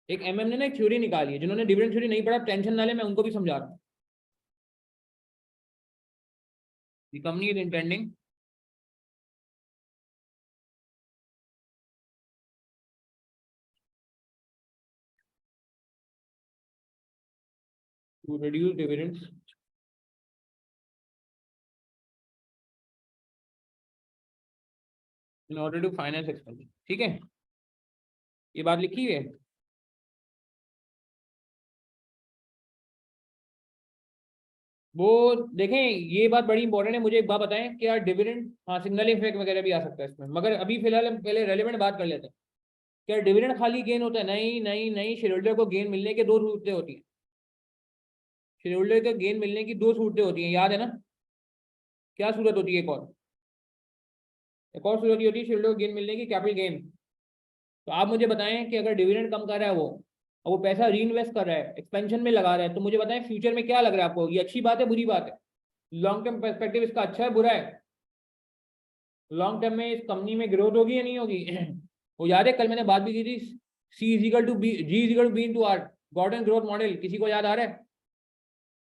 एक एमएम ने ना एक थ्योरी निकाली है, जिन्होंने डिविडेंड थ्योरी नहीं पढ़ा टेंशन ना ले, मैं उनको भी समझा रहा हूँ। The company is intending to reduce dividends in order to finance expenses। ठीक है, ये बात लिखी हुई है। वो देखें, ये बात बड़ी इंपॉर्टेंट है। मुझे एक बात बताएं, क्या डिविडेंड, हाँ सिग्नल इफेक्ट वगैरह भी आ सकता है इसमें, मगर अभी फिलहाल हम पहले रेलेवेंट बात कर लेते हैं। क्या डिविडेंड खाली गेन होता है? नहीं नहीं नहीं, शेयर होल्डर को गेन मिलने के दो सूरतें होती हैं। शेयर होल्डर को गेन मिलने की दो सूरतें होती हैं, याद है ना? क्या सूरत होती है एक और? एक और सूरत ये होती है शेयर होल्डर को गेन मिलने की, कैपिटल गेन। तो आप मुझे बताएं कि अगर डिविडेंड कम कर रहा है वो, और वो पैसा री इन्वेस्ट कर रहा है, एक्सपेंशन में लगा रहा है, तो मुझे बताएं फ्यूचर में क्या लग रहा है आपको? ये अच्छी बात है, बुरी बात है? लॉन्ग टर्म पर्सपेक्टिव इसका अच्छा है, बुरा है? लॉन्ग टर्म में इस कंपनी में ग्रोथ होगी या नहीं होगी? वो याद है, कल मैंने बात भी की थी, C is equal to B, G is equal to B into R, Gordon growth model. किसी को याद आ रहा है?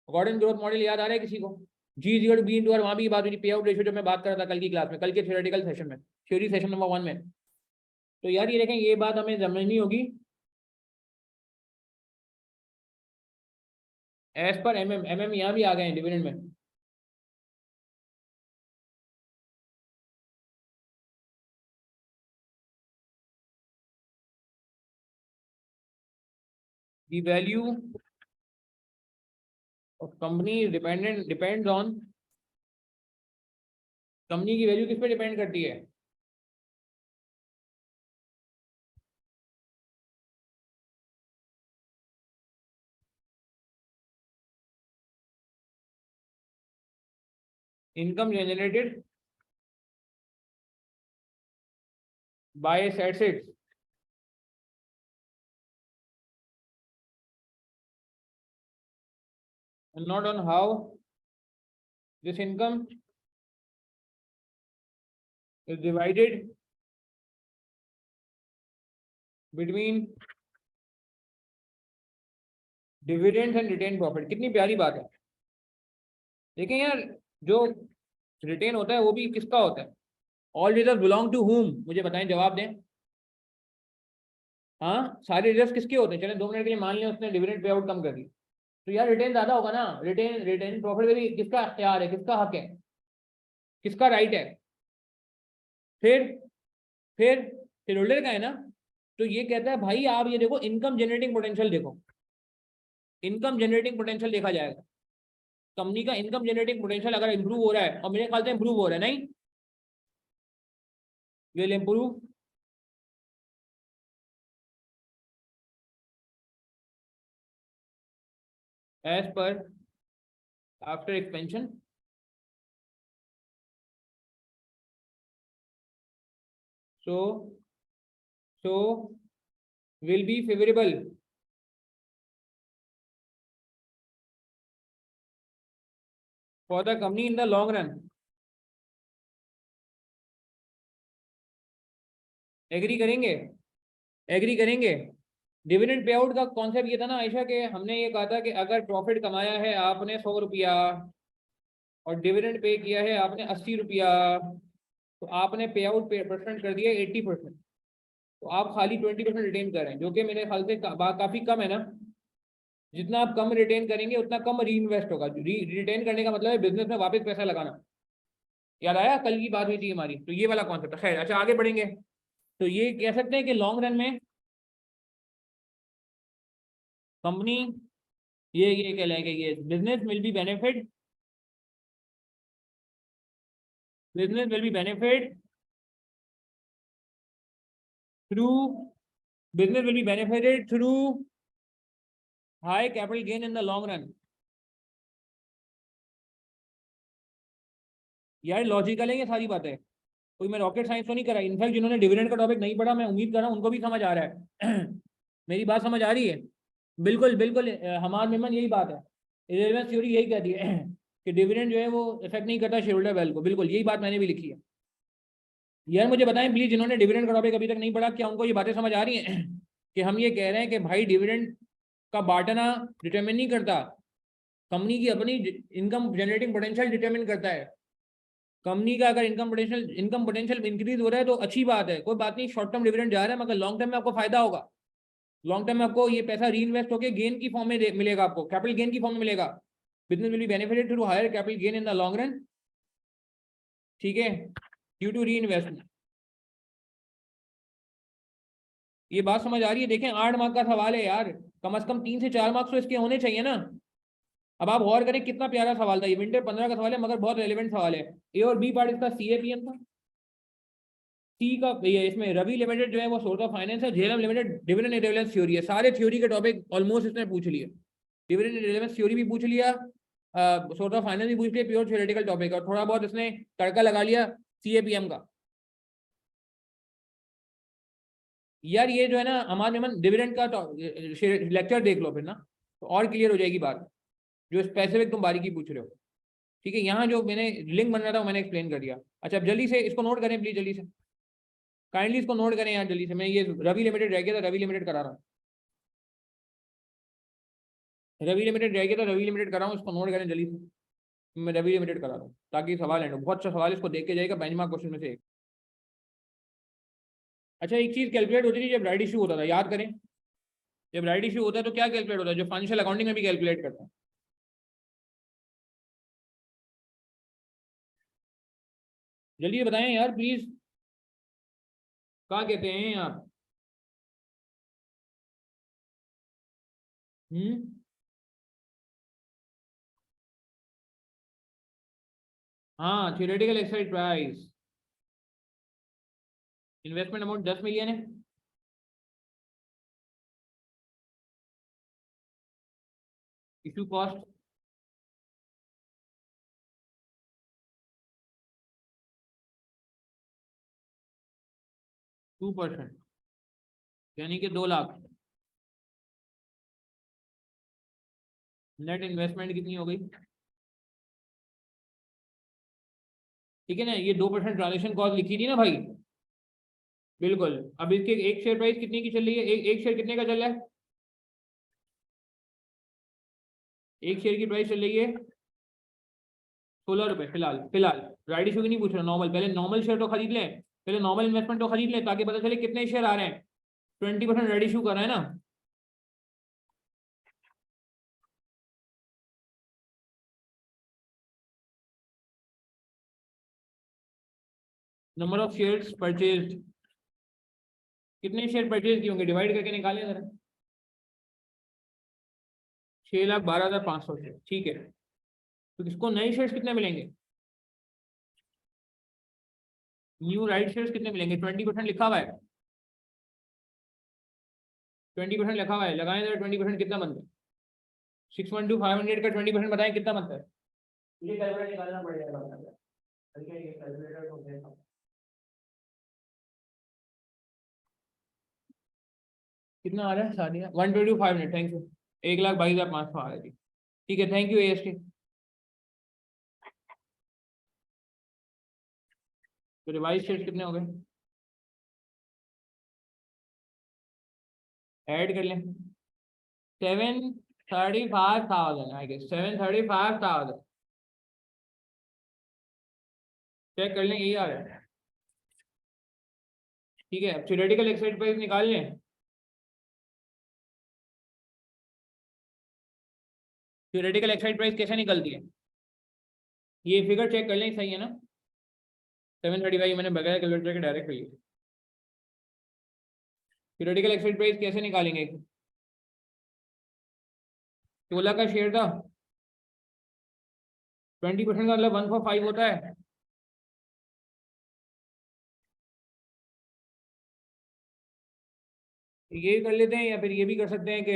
गॉर्डन ग्रोथ मॉडल याद आ रहा है किसी को? G is equal to B into R, वहां भी बात हुई, पे आउट रेशियो, जो मैं बात कर रहा था कल की क्लास में, कल के थियोरेटिकल सेशन में, थ्योरी सेशन नंबर 1 में। तो यार ये देखें, ये बात हमें समझनी होगी एज पर एमएम। एमएम यहाँ भी आ गए हैं डिविडेंड में। The value of company is depends on, company की वैल्यू किस पे डिपेंड करती है? Income generated by assets, and not on how this income is divided between dividends and retained profit। कितनी प्यारी बात है। देखें यार, जो रिटेन होता है वो भी किसका होता है? All reserve belong to whom? मुझे बताएं, जवाब दें। हाँ, सारे रिजर्व किसके होते हैं? चलें 2 मिनट के लिए मान लें उसने डिविडेंड पे आउट कम कर दी, तो यार रिटेन ज्यादा होगा ना। रिटेन रिटेन प्रॉफिट में भी किसका अख्तियार है, किसका हक है, किसका राइट है? फिर फिर शेयर होल्डर का है ना। तो ये कहता है भाई, आप ये देखो, इनकम जनरेटिंग पोटेंशियल देखो, इनकम जनरेटिंग पोटेंशियल देखा जाएगा। कंपनी का इनकम जनरेटिंग पोटेंशियल अगर इंप्रूव हो रहा है, और मेरे ख्याल से इंप्रूव हो रहा है, नहीं will improve as per after expansion, so so will be favourable for the company in the long run. Agree करेंगे? एग्री करेंगे? डिविडेंड पे आउट का कॉन्सेप्ट ये था ना आयशा के, हमने ये कहा था कि अगर प्रॉफिट कमाया है आपने 100 रुपया और डिविडेंड पे किया है आपने 80 रुपया, तो आपने पे आउट परसेंट कर दिया 80%। तो आप खाली 20% रिटेन कर रहे हैं, जो कि मेरे ख्याल से काफी कम है ना। जितना आप कम रिटेन करेंगे उतना कम री इन्वेस्ट होगा। रिटेन करने का मतलब है बिजनेस में वापस पैसा लगाना। याद आया, कल की बात हुई थी हमारी, तो ये वाला कॉन्सेप्ट है। खैर अच्छा, आगे बढ़ेंगे। तो ये कह सकते हैं कि लॉन्ग रन में कंपनी, ये कह लेंगे ये business will B benefit through business will be benefited through high capital gain in the long run। यार लॉजिकल है ये सारी बातें, कोई मैं रॉकेट साइंस तो नहीं करा। इनफैक्ट जिन्होंने डिविडेंड का टॉपिक नहीं पढ़ा, मैं उम्मीद कर रहा हूँ उनको भी समझ आ रहा है। मेरी बात समझ आ रही है? बिल्कुल बिल्कुल, हमार मेमन यही बात है, इरेलेवेंस थ्योरी यही कहती है कि डिविडेंड जो है वो इफेक्ट नहीं करता शेयर होल्डर वैल्यू को। बिल्कुल यही बात मैंने भी लिखी है। यार मुझे बताएं प्लीज, जिन्होंने डिविडेंड का टॉपिक अभी तक नहीं पढ़ा, क्या उनको ये बातें समझ आ रही हैं? कि हम ये कह रहे हैं कि भाई डिविडेंड का बांटना डिटरमिन नहीं करता, कंपनी की अपनी इनकम जनरेटिंग पोटेंशियल डिटरमिन करता है। कंपनी का अगर इनकम पोटेंशियल इंक्रीज हो रहा है तो अच्छी बात है, कोई बात नहीं, शॉर्ट टर्म डिविडेंड जा रहा है, मगर लॉन्ग टर्म में आपको फायदा होगा। लॉन्ग टर्म में आपको ये पैसा री इन्वेस्ट होकर गेन की फॉर्म में मिलेगा, आपको कैपिटल गेन की फॉर्म में मिलेगा। Business will be benefited through higher capital gain in the long run. ठीक है, ड्यू टू री इन्वेस्टमेंट। ये बात समझ आ रही है? देखें 8 मार्क का सवाल है यार, कम से कम 3 से 4 मार्क्स तो इसके होने चाहिए ना। अब आप गौर करें कितना प्यारा सवाल था ये, विंटर 15 का सवाल है मगर बहुत रेलिवेंट सवाल है। ए और बी पार्ट इसका CAPM था। सी का ये इसमें रवि लिमिटेड जो है वो सोर्स ऑफ फाइनेंस है, Jhelum limited dividend relevance theory है। सारे थ्योरी के टॉपिक ऑलमोस्ट इसने पूछ लिए। डिविडेंड रिलेवेंस थ्योरी भी पूछ लिया, सोर्स ऑफ फाइनेंस भी पूछ लिया, प्योर थ्योरेटिकल टॉपिक, और थोड़ा बहुत इसने तड़का लगा लिया CAPM का। यार ये जो है ना हमारे मन डिविडेंड का लेक्चर देख लो फिर ना, तो और क्लियर हो जाएगी बात, जो स्पेसिफिक तुम बारीकी पूछ रहे हो। ठीक है, यहाँ जो मैंने लिंक बन रहा था वो मैंने एक्सप्लेन कर दिया। अच्छा अब जल्दी से इसको नोट करें प्लीज, जल्दी से काइंडली इसको नोट करें यार जल्दी से। मैं ये रवि लिमिटेड रह गया था, रवि लिमिटेड करा रहा हूँ, रवि लिमिटेड रह गया था, रवि लिमिटेड कर रहा हूँ, इसको नोट करें जल्दी से। मैं रवि लिमिटेड करा रहा हूँ ताकि सवाल है, बहुत अच्छा सवाल, इसको देख के जाएगा बेंचमार्क क्वेश्चन में से एक। अच्छा एक चीज कैलकुलेट होती थी जब राइट इशू होता था, याद करें। जब राइट इशू होता है तो क्या कैलकुलेट होता है, जो फाइनेंशियल अकाउंटिंग में भी कैलकुलेट करता है। जल्दी से बताएं यार प्लीज, क्या कहते हैं आप? हम्म, हाँ theoretical exercise price. Investment amount 10 million है। इशू कॉस्ट 2%, यानी कि 2 लाख। नेट इन्वेस्टमेंट कितनी हो गई? ठीक है ना, ये 2% ट्रांजेक्शन कॉस्ट लिखी थी ना भाई। बिल्कुल, अब इसके एक शेयर प्राइस कितने की चल रही है, एक शेयर कितने का चल रहा है? एक शेयर की प्राइस चल रही है 16 रुपए फिलहाल। फिलहाल राइट इशू की नहीं पूछ रहा, नॉर्मल, पहले नॉर्मल शेयर तो खरीद लें, पहले नॉर्मल इन्वेस्टमेंट तो खरीद लें ताकि पता चले कितने शेयर आ रहे हैं। 20% राइट इशू कर रहा है ना। नंबर ऑफ शेयर्स परचेज, कितने शेयर परचेज किए होंगे, डिवाइड करके निकालें जरा। 6,12,500 शेयर, ठीक है। तो किसको नए शेयर्स कितने मिलेंगे? न्यू राइट शेयर्स कितने मिलेंगे? 20% लिखा हुआ है, 20% लिखा हुआ है, लगाएं जरा 20% कितना बनता है? 612,500 का 20% बताएं कितना बनता है? ये कैलकुलेटर निकालना पड़ेगा। कैलकुलेटर तो है। कितना आ रहा है सानिया? 125 minute, thank you. 1,22,500 आ रहा है जी। ठीक है, थैंक यू AST। तो रिवाइज शेयर्स कितने हो गए? ऐड कर लें 735,000 आई गेस 735,000। चेक कर लें यही आ रहा है। ठीक है, अब थ्योरेटिकल एक्साइड प्राइस निकाल लें। थ्योरेटिकल एक्साइड प्राइस कैसे निकलती है, ये फिगर चेक कर लें, सही है ना। 735 मैंने बगैर कैलकुलेटर के डायरेक्ट कर लिया। थ्योरेटिकल एक्साइड प्राइस कैसे निकालेंगे, 16 का शेयर था, 20% का मतलब 145 होता है। ये कर लेते हैं, या फिर ये भी कर सकते हैं कि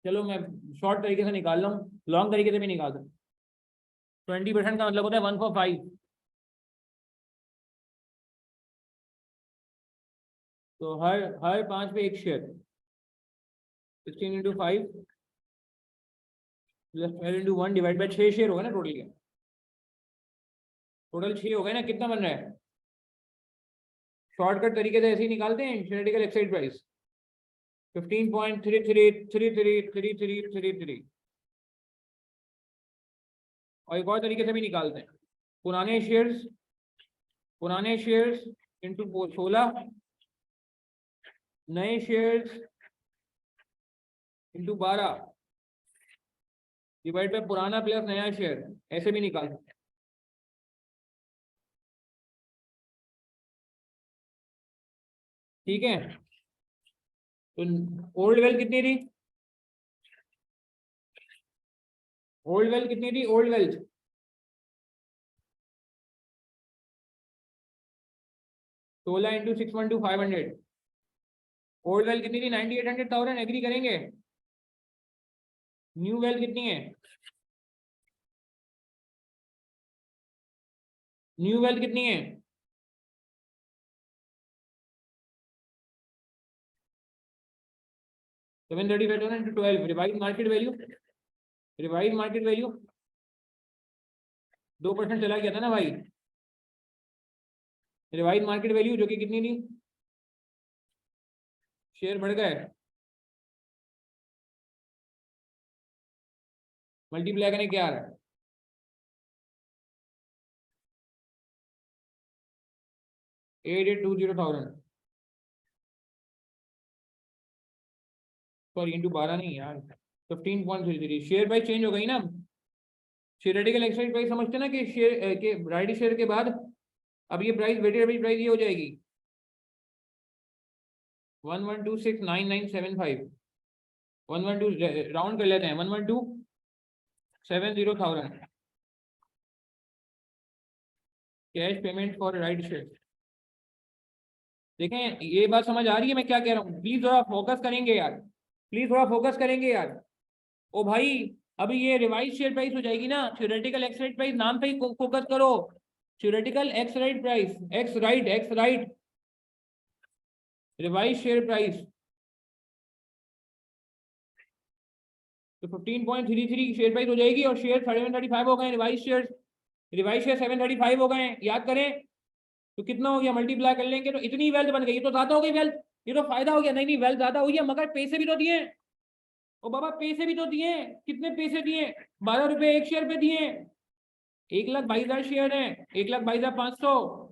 चलो मैं शॉर्ट तरीके से निकाल रहा हूँ, लॉन्ग तरीके से भी निकाल दूँ। 20% का मतलब होता है 145, तो हर हर 5 पे एक share, 16 into 5 plus 12 into 1 divide by 6 share होगा ना टोटल के, टोटल 6 हो गए ना, कितना बन रहा है। शॉर्टकट तरीके से ऐसे ही निकालते हैं थ्योरेटिकल एक्साइड प्राइस, 15.33333333। और एक और तरीके से भी निकालते हैं, पुराने शेयर्स, पुराने शेयर्स इंटू 16, नए शेयर्स इंटू 12 डिवाइड बाय पुराना प्लस नया शेयर, ऐसे भी निकाल सकते हैं। ठीक है, तो ओल्ड वेल्थ कितनी थी, ओल्ड वेल्थ कितनी थी, old wealth 16 into 612 500। Old wealth कितनी थी 9800,000, एग्री करेंगे। न्यू वेल्थ कितनी है, न्यू वेल्थ कितनी है, 735,000 into 12, revise market value, revise market value 2% चला गया था ना भाई, रिवाइज मार्केट वैल्यू जो कि कितनी थी, शेयर बढ़ गए, मल्टीप्लाई करने क्या आ रहा है, 8820,000, सॉरी इंटू 12 नहीं यार, 15.33। शेयर प्राइस चेंज हो गई ना, थियोरेटिकल एक्साइड प्राइस समझते ना कि शेयर के राइट शेयर के बाद अब ये प्राइस वेटेड एवरेज प्राइस ये हो जाएगी 11269975, 112 राउंड कर लेते हैं, 11270,000 cash payment for right share. देखें ये बात समझ आ रही है मैं क्या कह रहा हूँ, प्लीज थोड़ा फोकस करेंगे यार, प्लीज थोड़ा फोकस करेंगे यार। ओ भाई, अभी ये रिवाइज शेयर प्राइस हो जाएगी ना, थ्योरेटिकल एक्स राइट प्राइस नाम पे ही फोकस करो, theoretical x right price, x right revise share price, तो 15.33 शेयर प्राइस हो जाएगी, और शेयर 735 हो गए, रिवाइज शेयर 735 हो गए, याद करें तो कितना हो गया, मल्टीप्लाई कर लेंगे तो इतनी वेल्थ बन गई, ये तो ज्यादा हो गई वेल्थ, ये तो फायदा हो गया, नहीं नहीं वेल्थ ज्यादा हुई है, मगर पैसे भी तो दिए, ओ बाबा पैसे भी तो दिए, कितने पैसे दिए, 12 रुपए एक शेयर पे दिए, 1,22,000 शेयर है, 1,22,500।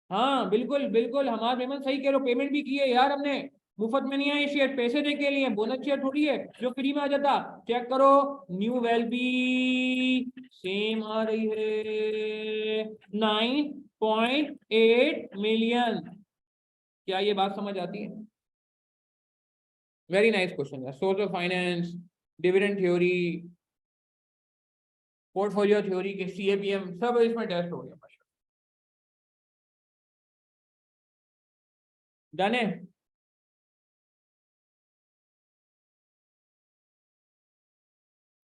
हाँ बिल्कुल बिल्कुल, हमारा पेमेंट सही कह रहे हो, पेमेंट भी की है यार हमने, मुफ्त में नहीं आए शेयर, पैसे दे के लिए, बोनस शेयर थोड़ी है जो फ्री में आ जाता। चेक करो, न्यू वेल भी सेम आ रही है, 9.8 मिलियन। क्या ये बात समझ आती है, वेरी नाइस क्वेश्चन है, source of finance, dividend theory, portfolio theory के CAPM सब इसमें टेस्ट हो गया। जाने,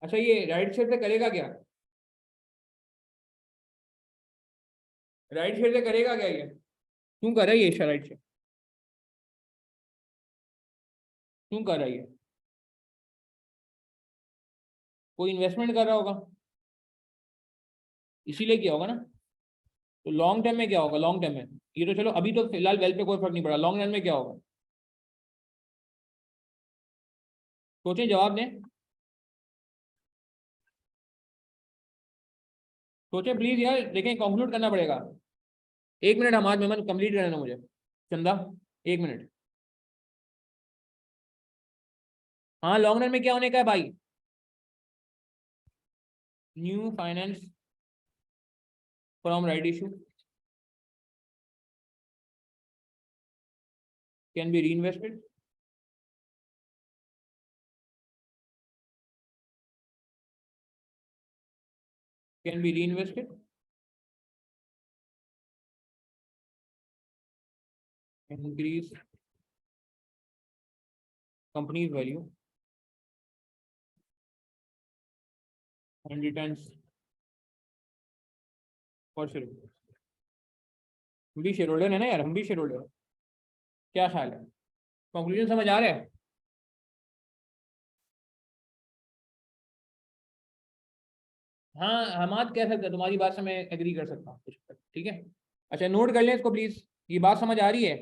अच्छा ये राइट शेयर से करेगा क्या, राइट शेयर से करेगा क्या, ये क्यों कर रहा है ये राइट शेयर, क्यों कर रहा है ये, कोई इन्वेस्टमेंट कर रहा होगा, इसीलिए किया होगा ना। तो लॉन्ग टर्म में क्या होगा? लॉन्ग टर्म में ये तो चलो अभी तो फिलहाल वेल्थ पे कोई फर्क नहीं पड़ा, लॉन्ग रन में क्या होगा? सोचें, जवाब दें, सोचें प्लीज यार, देखें कंक्लूड करना पड़ेगा। 1 मिनट हमारे मेहमान कंप्लीट करने दो मुझे। चंदा, 1 मिनट। हाँ, लॉन्ग रन में क्या होने का है भाई? New finance from right issue can be री इन्वेस्टेड, कैन बी री invested, increase company's value and returns for shareholder। हम भी शेयर होल्डर है ना यार, हम भी शेयर होल्डर। क्या ख्याल है? कंक्लूजन समझ आ रहा है? हाँ, हमाद कह सकते हैं, तुम्हारी बात से मैं एग्री कर सकता हूँ कुछ तक, ठीक है। अच्छा, नोट कर लें इसको प्लीज, ये बात समझ आ रही है?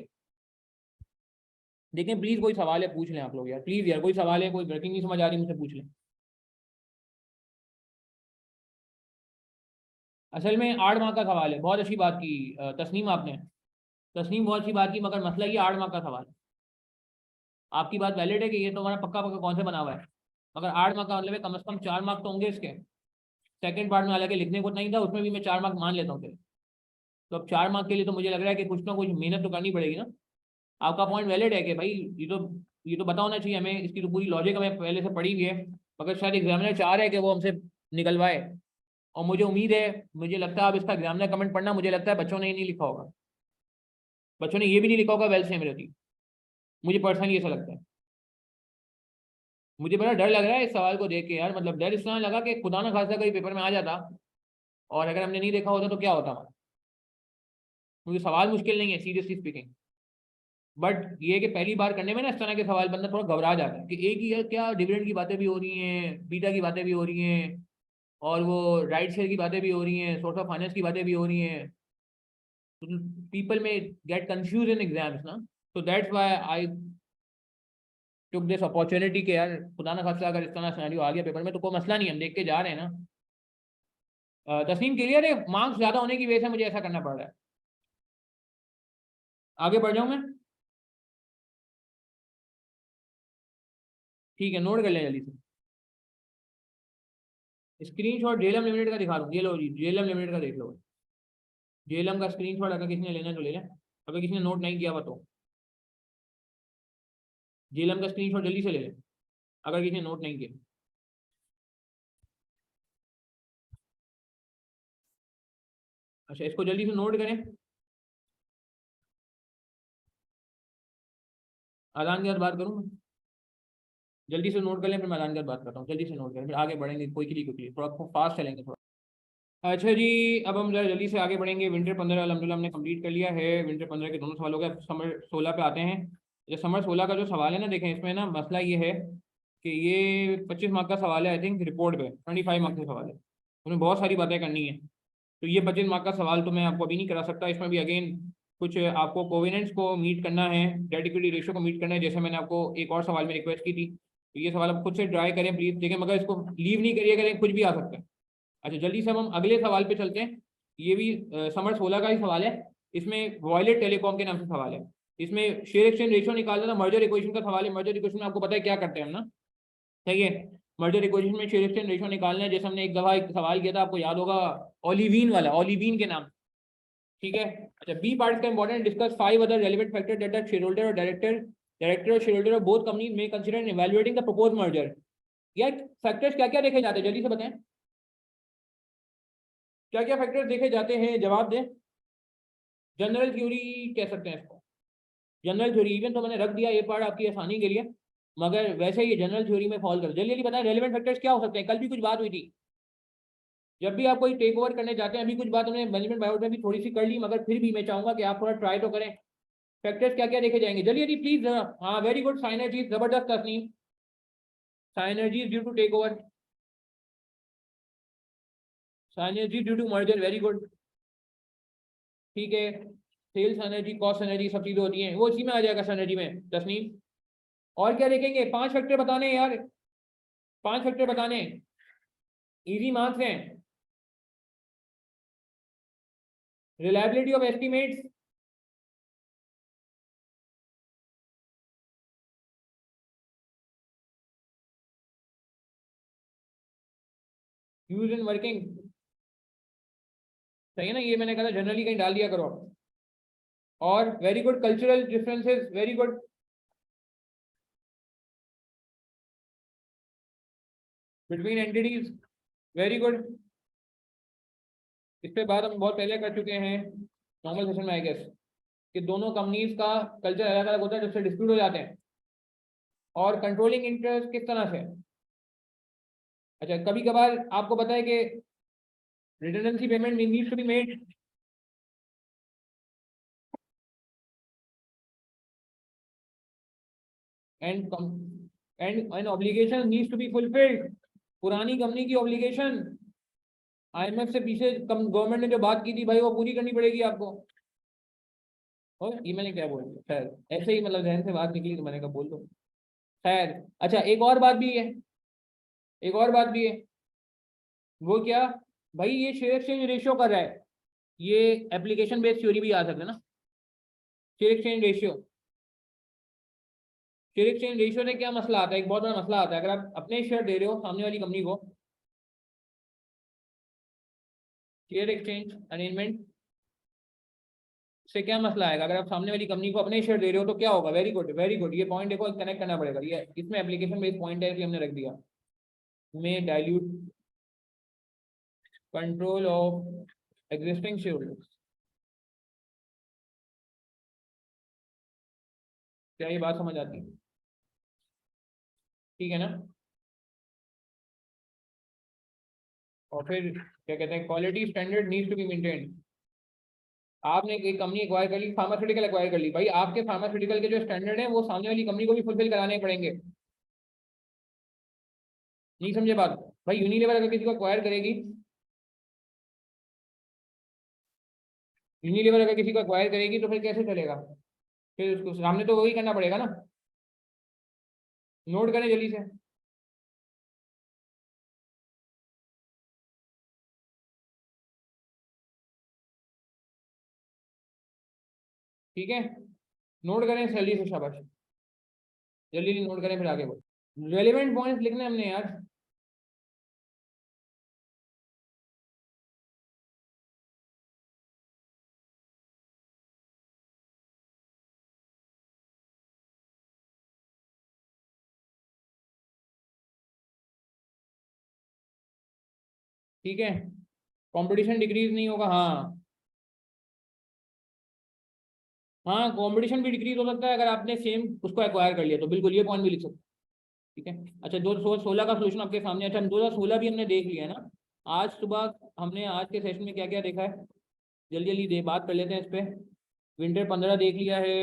देखें प्लीज, कोई सवाल है पूछ लें आप लोग यार, प्लीज यार, कोई सवाल है, कोई वर्किंग नहीं समझ आ रही मुझसे पूछ लें। असल में 8 माह का सवाल है, बहुत अच्छी बात की तस्नीम आपने, तस्नीम बहुत अच्छी बात की, मगर मसला ये 8 माह का सवाल है। आपकी बात वैलिड है कि ये तो हमारा पक्का पक्का कौन से बना हुआ है, मगर 8 माह का मतलब है कम से कम 4 मार्क तो होंगे इसके। सेकंड पार्ट में हालांकि लिखने को नहीं था, उसमें भी मैं 4 मार्क मान लेता हूँ फिर। तो अब 4 मार्क के लिए तो मुझे लग रहा है कि कुछ ना कुछ मेहनत तो करनी पड़ेगी ना। आपका पॉइंट वैलिड है कि भाई ये तो पता होना चाहिए हमें, इसकी तो पूरी लॉजिक हमें पहले से पड़ी हुई है, मगर शायद एग्जामिनर चाह रहे हैं कि वो हमसे निकलवाए। और मुझे उम्मीद है, मुझे लगता है, आप इसका एग्जामिनर कमेंट पढ़ना, मुझे लगता है बच्चों ने ये नहीं लिखा होगा, बच्चों ने ये भी नहीं लिखा होगा वेल सेम रहती। मुझे पर्सनली ऐसा लगता है। मुझे बड़ा डर लग रहा है इस सवाल को देख के यार, मतलब डर इस तरह लगा कि खुदा ना खास्ता कहीं पेपर में आ जाता और अगर हमने नहीं देखा होता तो क्या होता। मुझे सवाल मुश्किल नहीं है सीरियसली स्पीकिंग, बट ये है कि पहली बार करने में ना इस तरह के सवाल बंदा थोड़ा घबरा जाता है कि एक ही है क्या, डिविडेंड की बातें भी हो रही हैं, बीटा की बातें भी हो रही हैं, और वो राइट शेयर की बातें भी हो रही हैं, सोर्स ऑफ फाइनेंस की बातें भी हो रही हैं। तो पीपल में गेट कंफ्यूज इन एग्जाम्स ना। तो that's why I took this opportunity के यार, खुदा ना खास्ता अगर इस तरह सिनेरियो आ गया पेपर में तो कोई मसला नहीं, हम देख के जा रहे हैं ना। तस्लीम क्लियर है? मार्क्स ज्यादा होने की वजह से मुझे ऐसा करना पड़ रहा है। आगे बढ़ जाऊं मैं? ठीक है, नोट कर लें जल्दी से। स्क्रीन शॉट जेलम लिमिटेड का दिखा दूँ, ये लो जी, जेलम लिमिटेड का देख लो। जेलम का स्क्रीन शॉट अगर किसी ने लेना है तो ले लें, अगर किसी ने नोट नहीं किया हुआ तो। जेलम का स्क्रीन शॉट जल्दी से ले लें अगर किसी ने नोट नहीं किया। अच्छा, इसको जल्दी से नोट करें। अजान के बाद बात करूँ मैं? जल्दी से नोट कर लें, फिर मैं अजान के बाद बात करता हूँ। जल्दी से नोट करें, फिर आगे बढ़ेंगे कोई क्लिक थोड़ा फास्ट चलेंगे थोड़ा। अच्छा जी, अब हम जरा जल्दी से आगे बढ़ेंगे। विंटर 15 अलहमदिल्ला हमने कंप्लीट कर लिया है। विंटर 15 के दोनों सवाल हो गए। समर 16 पे आते हैं। ये समर 16 का जो सवाल है ना, देखें इसमें ना मसला ये है कि ये 25 मार्क का सवाल है, आई थिंक रिपोर्ट पे 25 मार्क का सवाल है, उसमें बहुत सारी बातें करनी है। तो ये 25 मार्क का सवाल तो मैं आपको अभी नहीं करा सकता। इसमें भी अगेन कुछ आपको कोविनेंट्स को मीट करना है, डेट इक्विटी रेशियो को मीट करना है, जैसे मैंने आपको एक और सवाल में रिक्वेस्ट की थी। तो ये सवाल आप खुद से ट्राई करें प्लीज, देखें, मगर इसको लीव नहीं करिए, करें, कुछ भी आ सकता है। अच्छा, जल्दी से हम अगले सवाल पे चलते हैं। ये भी समर 16 का ही सवाल है। इसमें वॉयलेट टेलीकॉम के नाम से सवाल है। इसमें शेयर एक्सचेंज रेशियो निकालना था, मर्जर इक्वेशन का सवाल है। मर्जर इक्वेशन में आपको पता है क्या करते हैं हम ना, सही है। मर्जर इक्वेशन में शेयर एक्सचेंज रेशियो निकालना है, जैसे हमने एक दफा एक सवाल किया था, आपको याद होगा, ओलिवीन वाला, ओलिवीन के नाम, ठीक है। अच्छा, बी पार्ट का important, discuss 5 other relevant factor that the shareholder और डायरेक्टर और share holder of both companies में consider in evaluating the proposed merger. यार फैक्टर्स क्या क्या देखे जाते हैं, जल्दी से बताएं, क्या क्या फैक्टर्स देखे जाते हैं, जवाब दें। जनरल थ्योरी कह सकते हैं इसको, जनरल थ्योरी। इवन तो मैंने रख दिया ये पार्ट आपकी आसानी के लिए, मगर वैसे ये जनरल थ्योरी में फॉल कर। जल्दी जल्दी बताएं, रेलेवेंट फैक्टर्स क्या हो सकते हैं। कल भी कुछ बात हुई थी, जब भी आप कोई टेक ओवर करने जाते हैं, अभी कुछ बात हमने मैनेजमेंट बायोट में भी थोड़ी सी कर ली, मगर फिर भी मैं चाहूंगा कि आप थोड़ा ट्राई तो करें। फैक्टर्स क्या क्या देखे जाएंगे, जल्दी जल्दी प्लीज। हाँ, वेरी गुड, साइनर्जीज, जबरदस्त Tasneem, synergies due to take over, synergy due to merger, very good. ठीक है, सेल्स एनर्जी, कॉस्ट एनर्जी, सब चीजें होती हैं, वो इसी में आ जाएगा एनर्जी में तस्नीम। और क्या देखेंगे, 5 फैक्टर बताने हैं यार, 5 फैक्टर बताने, इजी मार्क्स हैं। Reliability of estimates, use in working, सही है ना, ये मैंने कहा था जनरली कहीं डाल दिया करो। और very good, cultural differences, very good. Between entities, very good. इस पे बात हम बहुत पहले कर चुके हैं नॉर्मल सेशन में आई गेस, कि दोनों कंपनीज का कल्चर अलग अलग होता है जब से डिस्प्यूट हो जाते हैं। और कंट्रोलिंग इंटरेस्ट किस तरह से, अच्छा कभी कभार आपको पता है कि redundancy payment needs to be made, and and obligation needs to be fulfilled. पुरानी कंपनी की ऑब्लिगेशन आईएमएफ से पीछे गवर्नमेंट ने जो बात की थी भाई, वो पूरी करनी पड़ेगी आपको। और ये मैंने क्या बोल दिया, खैर ऐसे ही मतलब जहन से बात निकली तो मैंने कहा बोल दो। खैर अच्छा, एक और बात भी है, एक और बात भी है, वो क्या, भाई ये शेयर एक्सचेंज रेशियो कर रहा है, ये एप्लीकेशन बेस्ड थ्योरी भी आ सकता है ना। Share exchange ratio, share exchange ratio से क्या मसला आता है, एक बहुत बड़ा मसला आता है, अगर आप अपने शेयर दे रहे हो सामने वाली कंपनी को, शेयर एक्सचेंज अरेंजमेंट से क्या मसला आएगा, अगर आप सामने वाली कंपनी को अपने शेयर दे रहे हो तो क्या होगा, वेरी गुड वेरी गुड, ये पॉइंट देखो कनेक्ट करना पड़ेगा, ये इसमें एप्लीकेशन बेस्ड पॉइंट है इसलिए हमने रख दिया, में dilute control of existing share holders. क्या ये बात समझ आती है, ठीक है ना। और फिर क्या कहते हैं, quality standard needs to be maintained. आपने एक कंपनी एक्वायर कर ली, फार्मास्यूटिकल एक्वायर कर ली, भाई आपके फार्मास्यूटिकल के जो स्टैंडर्ड है वो सामने वाली कंपनी को भी फुलफिल कराने पड़ेंगे। नहीं समझे बात, भाई यूनिलीवर अगर किसी को एक्वायर करेगी, यूनिलीवर अगर किसी को एक्वायर करेगी तो फिर कैसे चलेगा, फिर उसको सामने तो वही करना पड़ेगा ना। नोट करें जल्दी से, ठीक है, नोट करें जल्दी से, शाबाश, जल्दी जल्दी नोट करें फिर आगे बढ़ो, रेलिवेंट पॉइंट्स लिखने हमने यार। ठीक है, कंपटीशन डिक्रीज नहीं होगा, हाँ हाँ, कंपटीशन भी डिक्रीज हो सकता है अगर आपने सेम उसको एक्वायर कर लिया तो, बिल्कुल ये पॉइंट भी लिख सकते हैं। ठीक है, अच्छा 2016 का सोल्यूशन आपके सामने, अच्छा 2016 भी हमने देख लिया है ना। आज सुबह हमने आज के सेशन में क्या क्या देखा है, जल्दी जल्दी दे बात कर लेते हैं इस पे। विंटर 15 देख लिया है,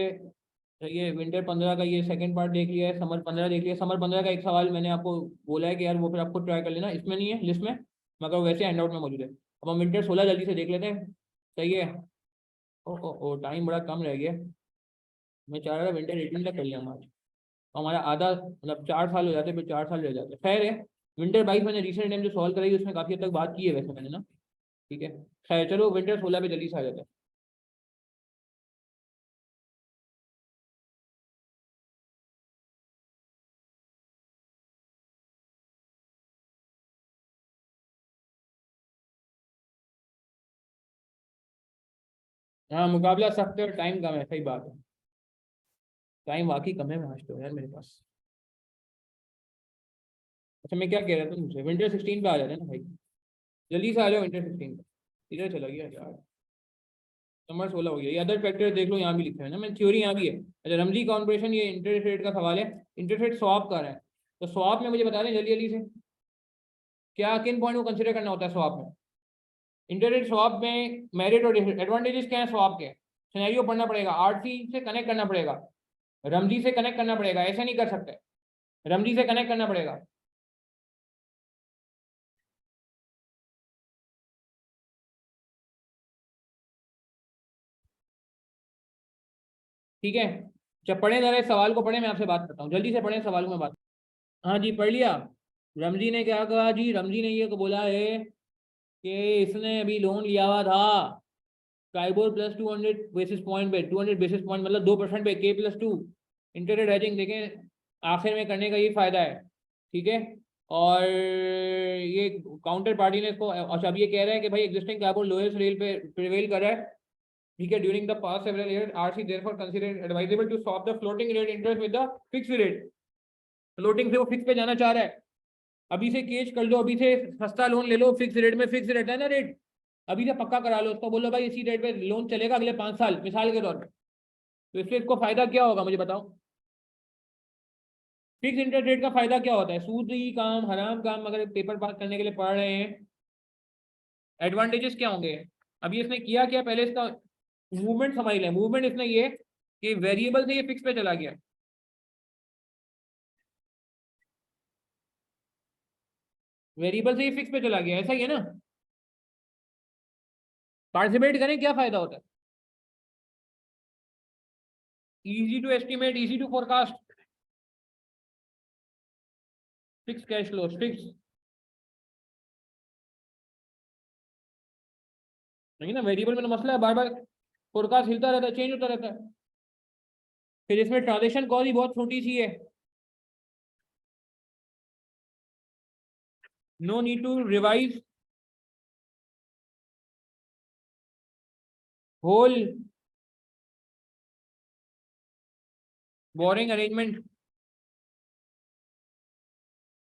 ये विंटर 15 का ये सेकंड पार्ट देख लिया है, समर 15 देख लिया, समर 15 का एक सवाल मैंने आपको बोला है कि यार वो फिर आपको ट्राई कर लेना, इसमें नहीं है लिस्ट में, मगर वैसे हैंड आउट में मौजूद है। अब हम विंटर 16 जल्दी से देख लेते हैं, सही है। ओ टाइम बड़ा कम रह गया, मैं चाह रहा था विंटर 18 तक कर लिया आज, तो हमारा आधा मतलब 4 साल हो जाते, फिर 4 साल रह जाते, खैर है। विंटर 22 मैंने रिसेंट टाइम जो सॉल्व कराई उसमें काफी हद तक बात की है वैसे मैंने ना, ठीक है। खैर चलो विंटर 16 पे जल्दी से आ जाते हैं। हाँ मुकाबला सख्त है और टाइम कम है, सही बात है, टाइम वाकई कम है आज तो यार मेरे पास। अच्छा मैं क्या कह रहा था तुमसे, विंटर 16 पे आ जाते हैं ना भाई, जल्दी से आ जाओ विंटर 16 पे, इधर चला गया यार, नंबर 16 हो गया, ये अदर फैक्टर देख लो यहाँ भी लिखे हैं ना, मैं थ्योरी यहाँ भी है। अच्छा रमजी कॉर्पोरेशन, ये इंटरेस्ट रेट का सवाल है, इंटरेस्ट रेट स्वैप कर रहे हैं, तो स्वैप में मुझे बता दें जल्दी जल्दी से, क्या किन पॉइंट को कंसिडर करना होता है स्वैप में। इंटरेस्ट रेट स्वैप में मेरिट और एडवांटेजेस क्या है स्वैप के, सिनेरियो पढ़ना पड़ेगा, आरसी से कनेक्ट करना पड़ेगा, रमजी से कनेक्ट करना पड़ेगा, ऐसे नहीं कर सकते, रमजी से कनेक्ट करना पड़ेगा। ठीक है, जब पढ़े जरा इस सवाल को पढ़े, मैं आपसे बात करता हूँ, जल्दी से पढ़े सवाल को, मैं बात। हाँ जी, पढ़ लिया। रमजी ने क्या कहा जी? रमजी ने ये बोला है कि इसने अभी लोन लिया हुआ था काइबोर प्लस 200 बेसिस पॉइंट पे, 200 बेसिस पॉइंट मतलब 2% पे, K+2 इंटरेस्ट रेजिंग। देखें आखिर में करने का ये फायदा है, ठीक है। और ये काउंटर पार्टी ने इसको, अच्छा अब ये कह रहे हैं कि भाई एग्जिस्टिंग काइबोर लोएस्ट रेल पे प्रिवेल कर रहा है, ठीक है, during the past several years RC therefore consider advisable to swap the floating rate interest with the fixed rate. Floating से वो फिक्स पे जाना चाह रहा है, अभी से केस कर लो, अभी से सस्ता लोन ले लो, फिक्स रेट में, फिक्स रहता है ना रेट, अभी से पक्का करा लो उसको, बोलो भाई इसी रेट पे लोन चलेगा अगले 5 साल, मिसाल के तौर पे। तो इससे इसको फायदा क्या होगा मुझे बताओ? फिक्स इंटरेस्ट रेट का फायदा क्या होता है? सूदी काम, हराम काम, अगर पेपर पास करने के लिए पढ़ रहे हैं, एडवांटेजेस क्या होंगे? अभी इसने किया क्या, पहले इसका मूवमेंट समझ लें। मूवमेंट इसने ये कि वेरिएबल से ये फिक्स पे चला गया, वेरिएबल से ये फिक्स पे चला गया, ऐसा ही है ना? पार्टिसिपेट करें, क्या फायदा होता है? Easy to estimate, easy to forecast, fix cash flow, fix नहीं ना, वेरिएबल में तो मसला है, बार बार फोरकास्ट हिलता रहता है, चेंज होता रहता है। फिर इसमें ट्रांजेक्शन कॉस्ट ही बहुत छोटी सी है, no need to revise whole borrowing arrangement.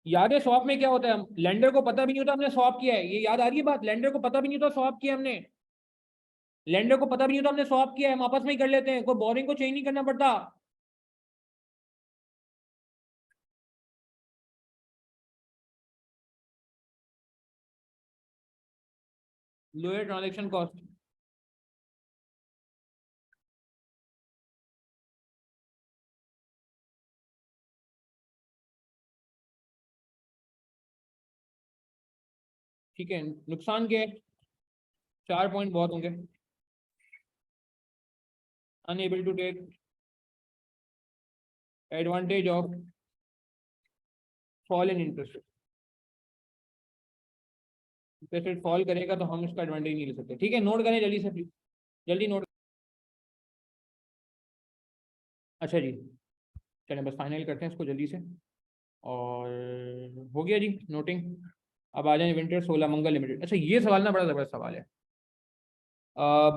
याद है स्वैप में क्या होता है? लेंडर को पता भी नहीं होता हमने स्वैप किया है, ये याद आ रही है बात? लेंडर को पता भी नहीं होता स्वैप किया हमने, लेंडर को पता भी नहीं होता हमने स्वैप किया है, हम आपस में ही कर लेते हैं, कोई बोरिंग को चेंज नहीं करना पड़ता। लोअर ट्रांजेक्शन कॉस्ट, ठीक है। नुकसान क्या है? 4 पॉइंट बहुत होंगे। Unable to take advantage of fall in interest, interest rate fall करेगा तो हम इसका एडवांटेज नहीं ले सकते, ठीक है। नोट करें जल्दी से, जल्दी नोट। अच्छा जी, चलें बस फाइनल करते हैं इसको जल्दी से, और हो गया जी नोटिंग। अब आ जाए विंटर सोलर मंगल लिमिटेड। अच्छा ये सवाल ना बड़ा ज़बरदस्त सवाल है,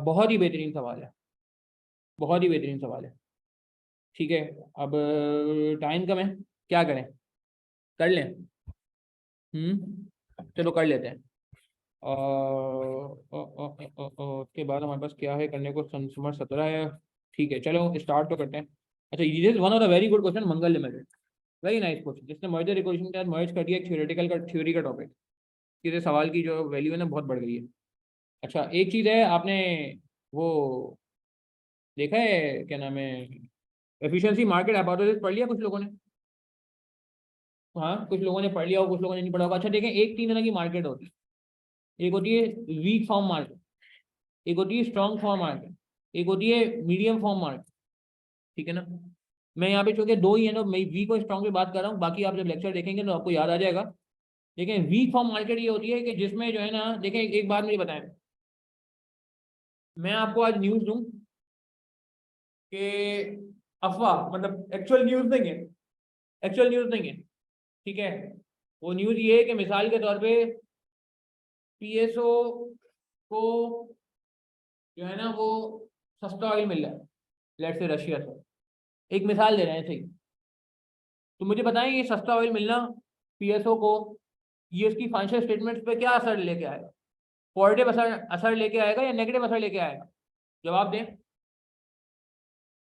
बहुत ही बेहतरीन सवाल है, बहुत ही बेहतरीन सवाल है, ठीक है। अब टाइम कम है, क्या करें, कर लें? चलो कर लेते हैं। उसके बाद हमारे पास क्या है करने को, नंबर 17 है, ठीक है चलो स्टार्ट तो करते हैं। अच्छा ये one of the very good question, Mangal limited, very nice question, जिसने मर्जर इक्वेशन के साथ मर्ज कर दिया, थ्योरेटिकल का, थ्योरी का टॉपिक, इससे सवाल की जो वैल्यू है ना बहुत बढ़ गई है। अच्छा एक चीज़ है, आपने वो देखा है क्या नाम है, एफिशिएंसी मार्केट हाइपोथेसिस पढ़ लिया कुछ लोगों ने? हाँ कुछ लोगों ने पढ़ लिया हो, कुछ लोगों ने नहीं पढ़ा होगा। अच्छा देखें, एक 3 तरह की मार्केट होती है, एक होती है वीक फॉर्म मार्केट, एक होती है स्ट्रॉन्ग फॉर्म मार्केट, एक होती है मीडियम फॉर्म मार्केट, ठीक है ना। मैं यहाँ पे चूंकि दो ही है ना, मैं वीक और स्ट्रॉन्ग पे बात कर रहा हूँ, बाकी आप जब लेक्चर देखेंगे तो आपको याद आ जाएगा। लेकिन वीक फॉर्म मार्केट ये होती है कि जिसमें जो है ना, देखें एक बात मुझे बताएं, मैं आपको आज न्यूज़ दूं कि अफवाह, मतलब एक्चुअल न्यूज़ नहीं है, एक्चुअल न्यूज़ नहीं है, ठीक है। वो न्यूज़ ये है कि मिसाल के तौर पे पीएसओ को जो है ना वो सस्ता ऑयल मिल रहा है, लेट्स से रशिया से, एक मिसाल दे रहे हैं, सही। तो मुझे बताएं ये सस्ता ऑयल मिलना पीएसओ को, ये उसकी फाइनेंशियल स्टेटमेंट्स पे क्या असर लेके आएगा? पॉजिटिव असर असर लेके आएगा या नेगेटिव असर लेके आएगा? जवाब दें।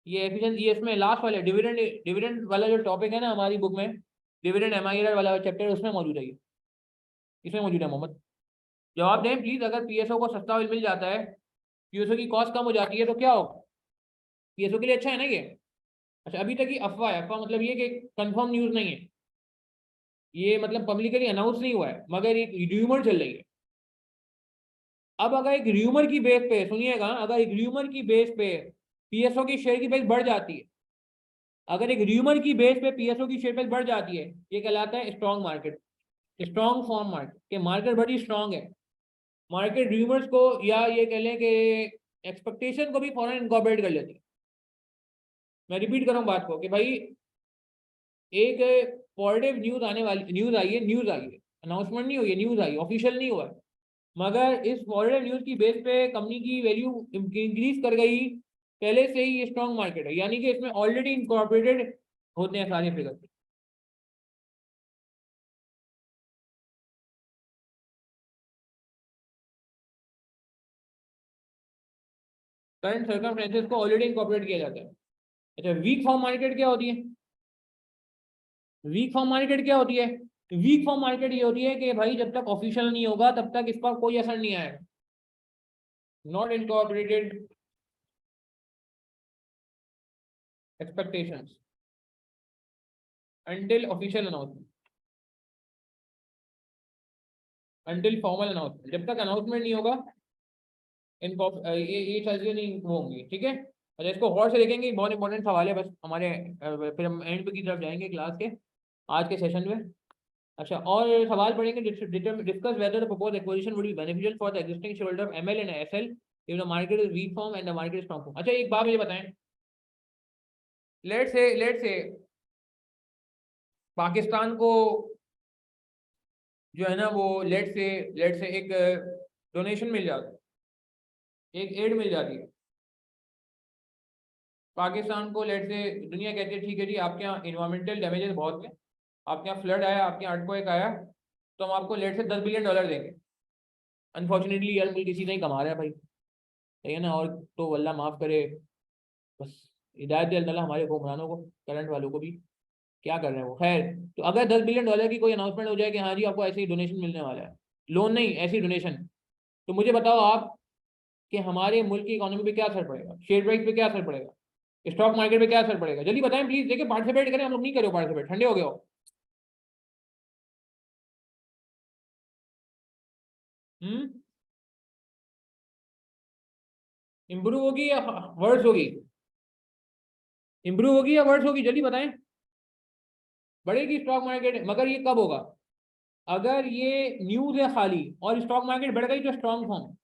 ये एफिशिएंसी, ये इसमें लास्ट वाले डिविडेंड, डिविडेंड वाला जो टॉपिक है ना हमारी बुक में, डिविडेंड एमआईआर वाला चैप्टर, उसमें मौजूद है ये, इसमें मौजूद है मोहम्मद। जवाब दें प्लीज, अगर पीएसओ को सस्ता ऑयल मिल जाता है, पीएसओ की कॉस्ट कम हो जाती है, तो क्या होगा? पीएसओ के लिए अच्छा है ना ये? अच्छा अभी तक ये अफवाह है, अफवाह मतलब ये कि कंफर्म न्यूज़ नहीं है, ये मतलब पब्लिकली अनाउंस नहीं हुआ है, मगर एक र्यूमर चल रही है। अब अगर एक र्यूमर की बेस पे, सुनिएगा, अगर एक र्यूमर की बेस पे पीएसओ की शेयर की प्राइस बढ़ जाती है, अगर एक र्यूमर की बेस पे पीएसओ की शेयर प्राइस बढ़ जाती है, ये कहलाता है strong market, strong form market, के मार्केट बड़ी स्ट्रॉन्ग है। मार्केट र्यूमर्स को या ये कह लें कि एक्सपेक्टेशन को भी फौरन इनकॉर्पोरेट कर लेती है। मैं रिपीट कर रहा हूँ बात को कि भाई एक पॉजिटिव न्यूज आने वाली, न्यूज आई है, अनाउंसमेंट नहीं हुई है, न्यूज आई है, ऑफिशियल नहीं हुआ है, मगर इस पॉजिटिव न्यूज की बेस पे कंपनी की वैल्यू इंक्रीज कर गई, पहले से ही ये स्ट्रॉन्ग मार्केट है, यानी कि इसमें ऑलरेडी इनकॉर्पोरेटेड होते हैं सारे फिगर। करंट सर्कमस्टेंसेस को ऑलरेडी इनकॉर्पोरेट किया जाता है। अच्छा, वीक फॉर्म मार्केट क्या होती है? वीक फॉर्म मार्केट क्या होती है? वीक फॉर्म मार्केट ये होती है कि भाई जब तक ऑफिशियल नहीं होगा तब तक इस पर कोई असर नहीं आएगा। Not incorporated expectations until official announcement, until formal announcement, जब तक अनाउंसमेंट नहीं होगा इनको ये चीजें नहीं होंगी, ठीक है। अच्छा, इसको गौर से देखेंगे, बहुत इंपॉर्टेंट सवाल है, बस हमारे फिर हम एंड की तरफ जाएंगे क्लास के आज के सेशन में। अच्छा, और सवाल पढ़ेंगे, discuss whether the proposed acquisition would be beneficial for the existing share holder of ML and SL if the market is weak form and the market is strong form. अच्छा, एक बात मुझे बताएं, लेट्स से पाकिस्तान को जो है ना वो लेट से एक डोनेशन मिल जाता है, एक एड मिल जाती है पाकिस्तान को। लेट से दुनिया कहती है ठीक है जी, आपके यहाँ इन्वायरमेंटल डैमेजेस बहुत हैं, आपके यहाँ फ्लड आया, आपके यहाँ अर्थक्वेक आया, तो हम आपको लेट से $10 बिलियन देंगे। अनफॉर्चुनेटली यार मुल्क इसी नहीं कमा रहा है भाई, सही है ना, और तो अल्लाह माफ़ करे, बस हिदायत दे अल्लाह हमारे हुक्मरानों को, करंट वालों को भी, क्या कर रहे हैं वो। खैर, तो अगर $10 बिलियन की कोई अनाउंसमेंट हो जाए कि हाँ जी आपको ऐसे ही डोनेशन मिलने वाला है, लोन नहीं ऐसी डोनेशन, तो मुझे बताओ आप कि हमारे मुल्क की इकोनॉमी पे क्या असर पड़ेगा, शेयर प्राइस पे क्या असर पड़ेगा, स्टॉक मार्केट पे क्या असर पड़ेगा, जल्दी बताएं प्लीज। देखिए पार्टिसिपेट करें, हम लोग नहीं करो पार्टिसिपेट, ठंडे हो गए हो। हम्म, इंप्रूव होगी या वर्स होगी? इंप्रूव होगी या वर्स होगी, जल्दी बताएं। बढ़ेगी स्टॉक मार्केट, मगर ये कब होगा? अगर ये न्यूज है खाली और स्टॉक मार्केट बढ़ गई तो स्ट्रॉन्ग फॉर्म।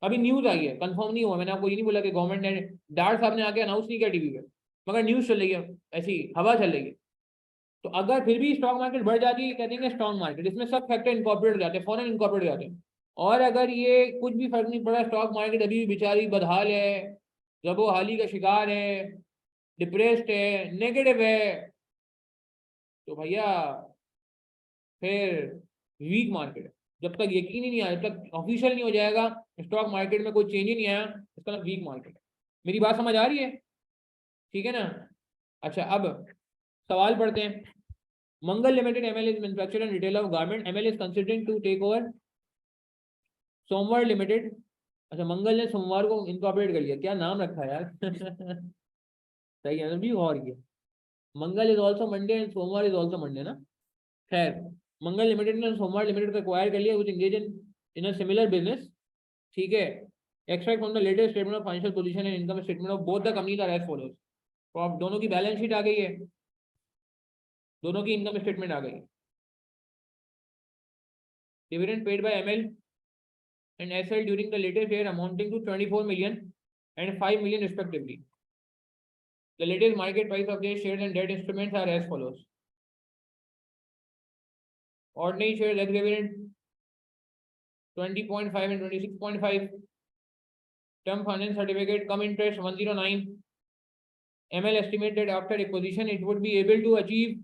अभी न्यूज आई है, कंफर्म नहीं हुआ, मैंने आपको ये नहीं बोला कि गवर्नमेंट ने, डार साहब ने आके अनाउंस नहीं किया टीवी पे, मगर न्यूज चल रही है, ऐसी हवा चल रही है। तो अगर फिर भी स्टॉक मार्केट बढ़ जाती है, कहते हैं स्ट्रॉन्ग मार्केट, इसमें सब फैक्टर इनकॉर्पोरेट हो जाते हैं, फॉरेन इनकॉर्पोरेट हो जाते हैं। और अगर ये कुछ भी फर्क नहीं पड़ा, स्टॉक मार्केट अभी भी बेचारी बदहाल है, जबो हाली का शिकार है, डिप्रेस्ड है, नेगेटिव है, तो भैया फिर वीक मार्केट है। जब तक यकीन ही नहीं आया, जब तक ऑफिशियल नहीं हो जाएगा, स्टॉक मार्केट में कोई चेंज ही नहीं आया, इसका मतलब वीक मार्केट है। मेरी बात समझ आ रही है? ठीक है ना। अच्छा, अब सवाल पढ़ते हैं। Mangal limited ML is manufacturer and retailer of garment, ML is considering to take over Somvar limited. अच्छा, मंगल ने सोमवार को इनकॉर्पोरेट कर लिया, क्या नाम रखा है यार। सही है, भी और किया, मंगल इज ऑल्सो मंडे एंड सोमवार इज ऑल्सो मंडे ना। खैर, मंगल लिमिटेड ने सोमवार लिमिटेड को एक्वायर कर लिया, which engage in a similar business, ठीक है। Extract from the latest statement of financial position and income statement of both the companies are as follows. तो अब दोनों की बैलेंस शीट आ गई है, दोनों की इनकम स्टेटमेंट आ गई। Dividend paid by ML and SL during the latest year amounting to 24 million and 5 million respectively. The latest market price of their shares and debt instruments are as follows. Ordinary shares ex-dividend 20.5 and 26.5. Term finance certificate cum interest 109. ML estimated after acquisition it would be able to achieve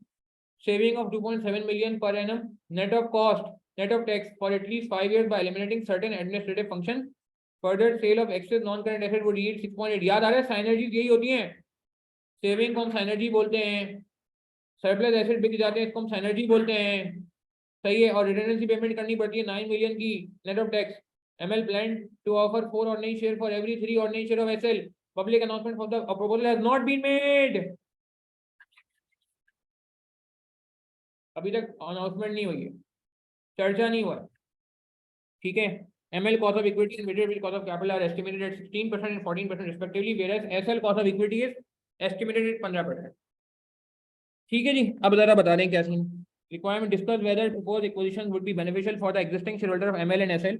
saving of 2.7 million per annum net of cost, net of tax for at least 5 years by eliminating certain administrative functions. Further sale of excess non-current asset would yield 6.8. याद आ रहा है, साइनर्जीज यही होती हैं, saving को हम synergy बोलते हैं, सरप्लस एसेट बिक जाते हैं, इसको हम साइनर्जी बोलते हैं, सही है। और रिटर्नेंसी पेमेंट करनी पड़ती है 9 मिलियन की net of tax. ML plan to offer 4 ordinary share for every 3 ordinary share of SL. Public announcement for the proposal has not been made. अभी तक अनाउंसमेंट नहीं हुई है, चर्चा नहीं हुआ, ठीक है। ML cost of equity and weighted average cost of capital are estimated at 16% and 14% respectively, whereas SL cost of equity is estimated at 15%. ठीक है जी, अब जरा बता दें क्या scene. Requirement discuss whether proposed acquisitions would be beneficial for the existing shareholder of ML and SL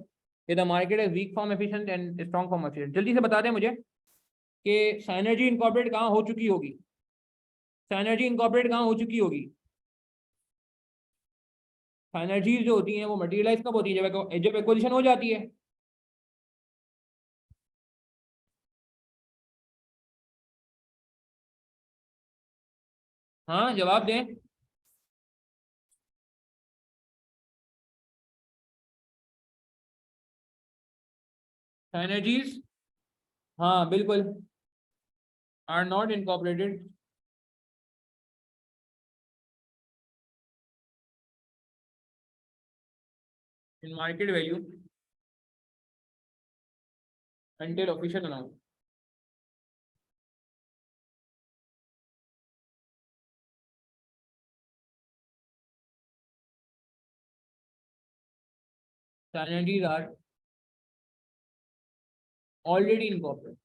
if the market is weak form efficient and strong form efficient. जल्दी से बता दें मुझे कि साइनर्जी इनकॉर्पोरेट कहाँ हो चुकी होगी. साइनर्जी इनकॉर्पोरेट कहाँ हो चुकी होगी. साइनर्जीज जो होती हैं वो मटेरियलाइज कब होती है, जब एक्विजिशन हो जाती है. हाँ जवाब दें. साइनर्जीज, हाँ बिल्कुल, are not incorporated in market value until official announcement. Synergies are already incorporated.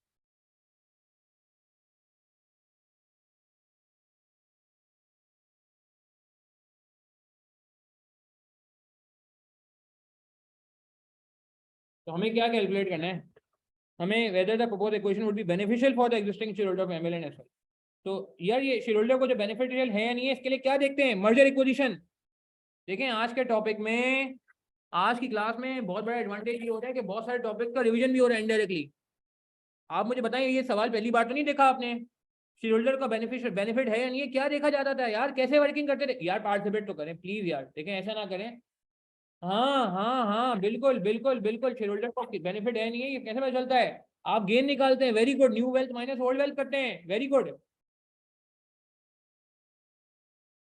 तो हमें क्या कैलकुलेट करना है, हमें whether the proposed acquisition would be beneficial for the existing shareholder of ML and SL. तो यार ये शेयरहोल्डर को जो बेनिफिशियल है या नहीं है इसके लिए क्या देखते हैं, मर्जर एक्विजिशन. देखें आज के टॉपिक में, आज की क्लास में बहुत बड़ा एडवांटेज ये होता है कि बहुत सारे टॉपिक का रिवीजन भी हो रहा है इनडायरेक्टली. आप मुझे बताएं, ये सवाल पहली बार तो नहीं देखा आपने. शेयरहोल्डर का बेनिफिट है या नहीं है, क्या देखा जाता था यार, कैसे वर्किंग करते थे यार. पार्टिसिपेट तो करें प्लीज यार, देखें ऐसा ना करें. हाँ हाँ हाँ बिल्कुल बिल्कुल बिल्कुल, शेयरहोल्डर को बेनिफिट है नहीं है ये कैसे पता चलता है. आप गेन निकालते हैं, very good. New wealth minus old wealth करते हैं, very good.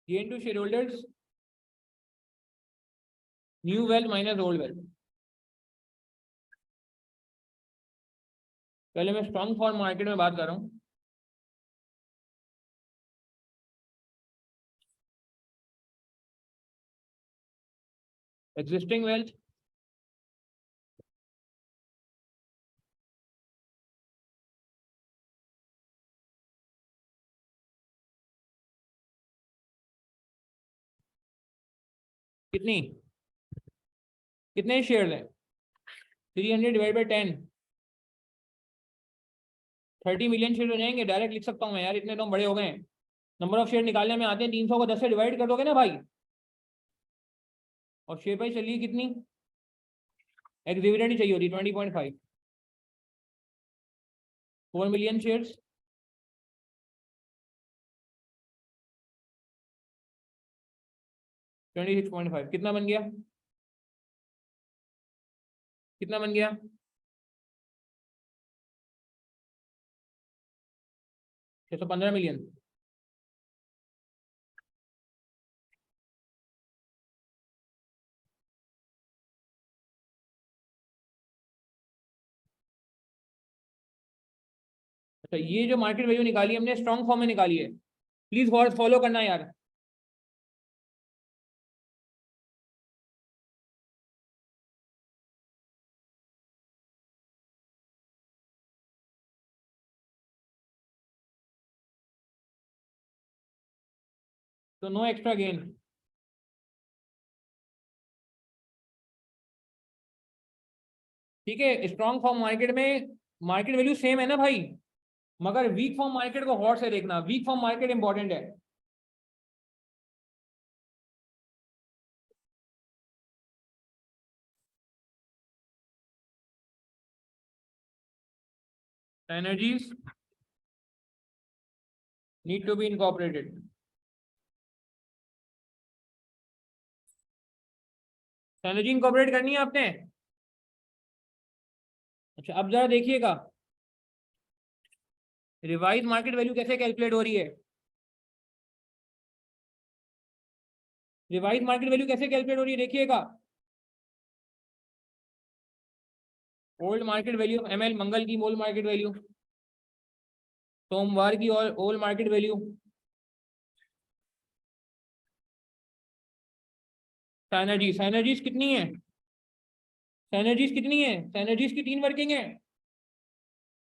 Gain to shareholders, new wealth minus old wealth. पहले मैं स्ट्रॉन्ग फॉर्म मार्केट में बात कर रहा हूँ. एग्जिस्टिंग वेल्थ, कितनी, कितने शेयर हैं. 300 डिवाइड बाई 10, 30 मिलियन शेयर हो जाएंगे. डायरेक्ट लिख सकता हूँ मैं यार, इतने तो बड़े हो गए हैं. नंबर ऑफ शेयर निकालने में आते हैं, 300 को 10 से डिवाइड कर दोगे ना भाई. और शेयर प्राइस चलिए कितनी, एक डिविडेंड ही चाहिए होती 20.5, 4 मिलियन शेयर्स, 26.5 कितना बन गया, कितना बन गया. 615 मिलियन. अच्छा ये जो मार्केट वैल्यू निकाली हमने स्ट्रॉन्ग फॉर्म में निकाली है, प्लीज फॉलो करना यार. तो नो एक्स्ट्रा गेन. ठीक है, स्ट्रॉन्ग फॉर्म मार्केट में मार्केट वैल्यू सेम है ना भाई, मगर वीक फॉर्म मार्केट को गौर से देखना, वीक फॉर्म मार्केट इंपॉर्टेंट है. Energies need to be incorporated. Energy incorporate करनी है आपने. अच्छा अब जरा देखिएगा रिवाइज मार्केट वैल्यू कैसे कैलकुलेट हो रही है. रिवाइज मार्केट वैल्यू कैसे कैलकुलेट हो रही है देखिएगा. Old market value of ML, Mangal की ओल्ड मार्केट वैल्यू, सोमवार की और old market value. Synergies, synergies कितनी है, एनर्जीज कितनी है, एनर्जीज की 3 वर्किंग है।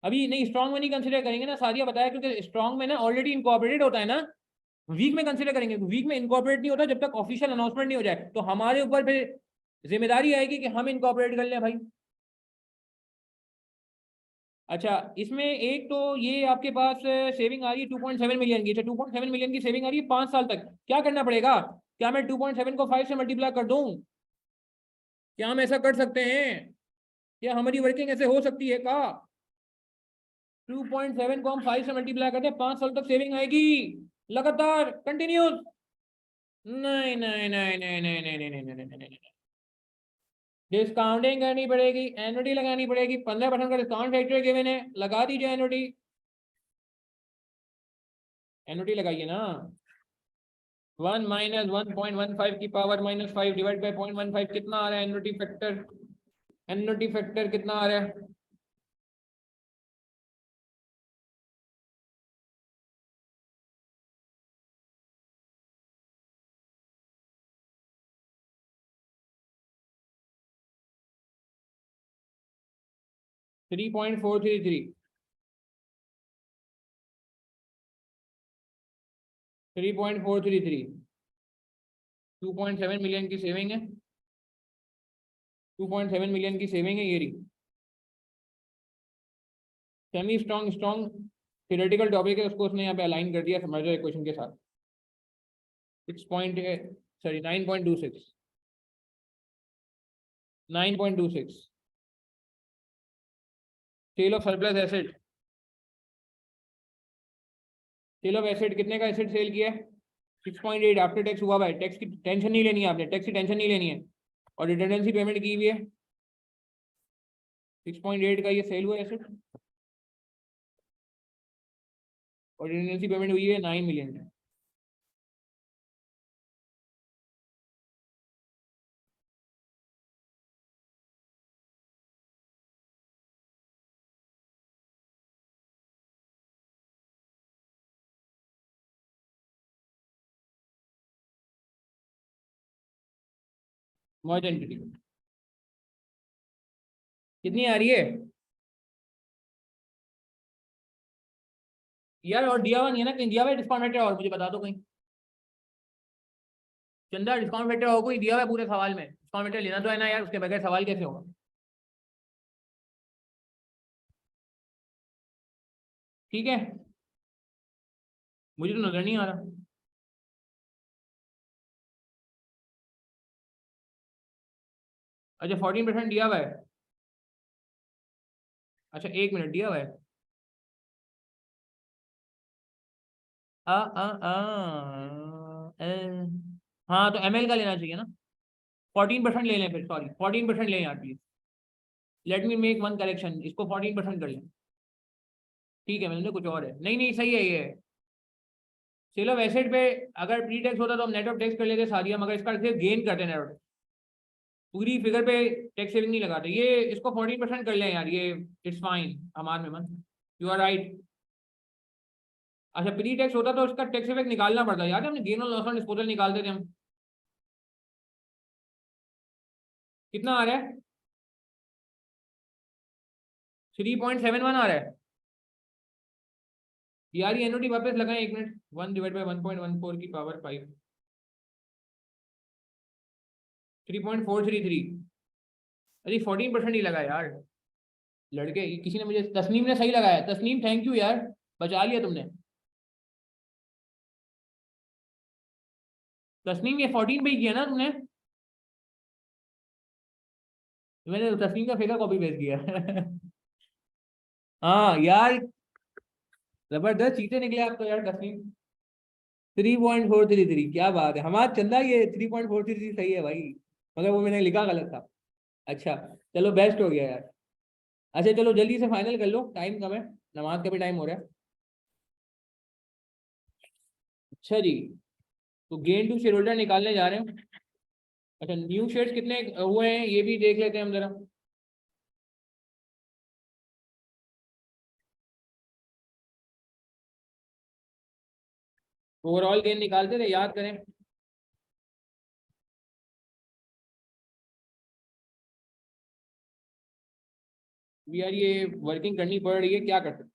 अभी नहीं, स्ट्रॉन्ग में नहीं कंसिडर करेंगे ना, सादिया बताया, क्योंकि स्ट्रॉन्ग में ना ऑलरेडी इनकॉर्पोरेटेड होता है ना। वीक में कंसिडर करेंगे, वीक में इनकॉर्पोरेट नहीं होता जब तक ऑफिशियल अनाउंसमेंट नहीं हो जाए, तो हमारे ऊपर फिर जिम्मेदारी आएगी कि हम इनकॉर्पोरेट कर लें भाई। अच्छा, इसमें एक तो ये आपके पास सेविंग आ रही है 2.7 मिलियन की। अच्छा, 2.7 मिलियन की सेविंग आ रही है 5 साल तक। क्या करना पड़ेगा? क्या मैं 2.7 को 5 से मल्टीप्लाई कर दूं? क्या हम ऐसा कर सकते हैं? क्या हमारी वर्किंग ऐसे हो सकती है का? 2.7 को हम 5 से मल्टीप्लाई करते हैं, 5 साल तक सेविंग आएगी लगातार कंटिन्यूस। नहीं नहीं नहीं नहीं नहीं नहीं नहीं नहीं नहीं नहीं नहीं, डिस्काउंटिंग करनी पड़ेगी, एन्युटी लगानी पड़ेगी। 15% का डिस्काउंट फैक्टर गिवन है, लगा दीजिए एन्युटी। एन्युटी लगाइए ना। 1 माइनस 1.15 की पावर -5 डिवाइड बाई 0.15 कितना आ रहा है एन्युटी फैक्टर? एन्युटी फैक्टर कितना आ रहा है? 3.433। 3.433। 2.7 मिलियन की सेविंग है। 2.7 मिलियन की सेविंग है ये रही। Semi strong strong theoretical topic है, उसको उसने यहाँ पे अलाइन कर दिया, समझ लो इक्वेशन के साथ। 9.26। 9.26। Sale of surplus asset. Sale of asset कितने का एसेट सेल किया है? 6.8 आफ्टर टैक्स हुआ भाई। टैक्स की टेंशन नहीं लेनी है आपने, टैक्स की टेंशन नहीं लेनी है। और रिडंडेंसी पेमेंट की हुई है। 6.8 का ये सेल हुआ एसेट, और रिडंडेंसी पेमेंट हुई है 9 मिलियन। मर्ज एंटिटी कितनी आ रही है यार? और दिया हुआ नहीं है ना कहीं? दिया हुआ डिस्काउंट फैक्टर और मुझे बता दो कहीं। चंदा, डिस्काउंट फैक्टर और कोई दिया हुआ है पूरे सवाल में? डिस्काउंट फैक्टर लेना तो है ना यार, उसके बगैर सवाल कैसे होगा? ठीक है, मुझे तो नजर नहीं आ रहा। अच्छा, 14% दिया हुआ है। अच्छा, 1 मिनट, दिया हुआ है। आ आ आ हाँ, तो एमएल का लेना चाहिए ना। 14% ले लें फिर, सॉरी 14% लें यार please. Let me make one correction, इसको 14% कर लें। ठीक है, मैंने कुछ और है। नहीं नहीं, सही है ये। सेल ऑफ एसेट पे अगर प्री टैक्स होता तो हम नेट ऑफ टैक्स कर लेते सारिया, मगर इसका सिर्फ गेन करते नेट ऑफ, पूरी फिगर पे टैक्स सेविंग नहीं लगाते। ये इसको 14% कर लें यार, ये इट्स फाइन हमारे में मन। You are right. अच्छा, प्री टैक्स होता तो उसका टैक्स इफेक्ट निकालना पड़ता, याद है? हमने गेन और लॉस ऑन डिस्पोजल निकालते थे हम। कितना आ रहा है? 3.71 आ रहा है यार। ये एनओटी वापस लगाएं, 1 मिनट। 1/1.14 की पावर 5। 3.433। अरे 14% ही लगा यार। लड़के, किसी ने मुझे, तस्नीम ने सही लगाया। तस्नीम थैंक यू यार, बचा लिया तुमने। तस्नीम ये 14 पे ही किया ना तुमने? मैंने तस्नीम का फिगर कॉपी पेस्ट किया। हाँ यार, जबरदस्त चीजें निकले आप तो यार तस्नीम। 3.433, क्या बात है हमारा चंदा, ये 3.433 सही है भाई, मगर वो मैंने लिखा गलत था। अच्छा, चलो बेस्ट हो गया यार। अच्छा चलो जल्दी से फाइनल कर लो, टाइम कम है, नमाज का भी टाइम हो रहा है। अच्छा जी, तो गेन टू शेयर होल्डर निकालने जा रहे हैं। अच्छा, न्यू शेयर्स कितने हुए हैं ये भी देख लेते हैं हम जरा। ओवरऑल गेन निकालते थे, याद करें। यार ये वर्किंग करनी पड़ रही है, क्या कर सकते।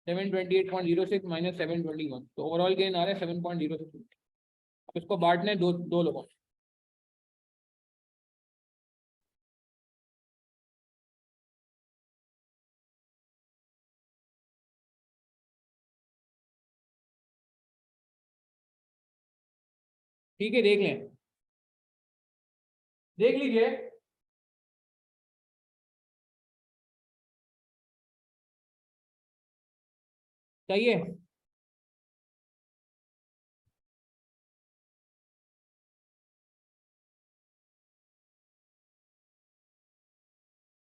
728.06 माइनस 721, तो ओवरऑल गेन आ रहा है 7.06। अब इसको बांटना है दो दो लोगों में। ठीक है, देख लें, देख लीजिए। चाहिए?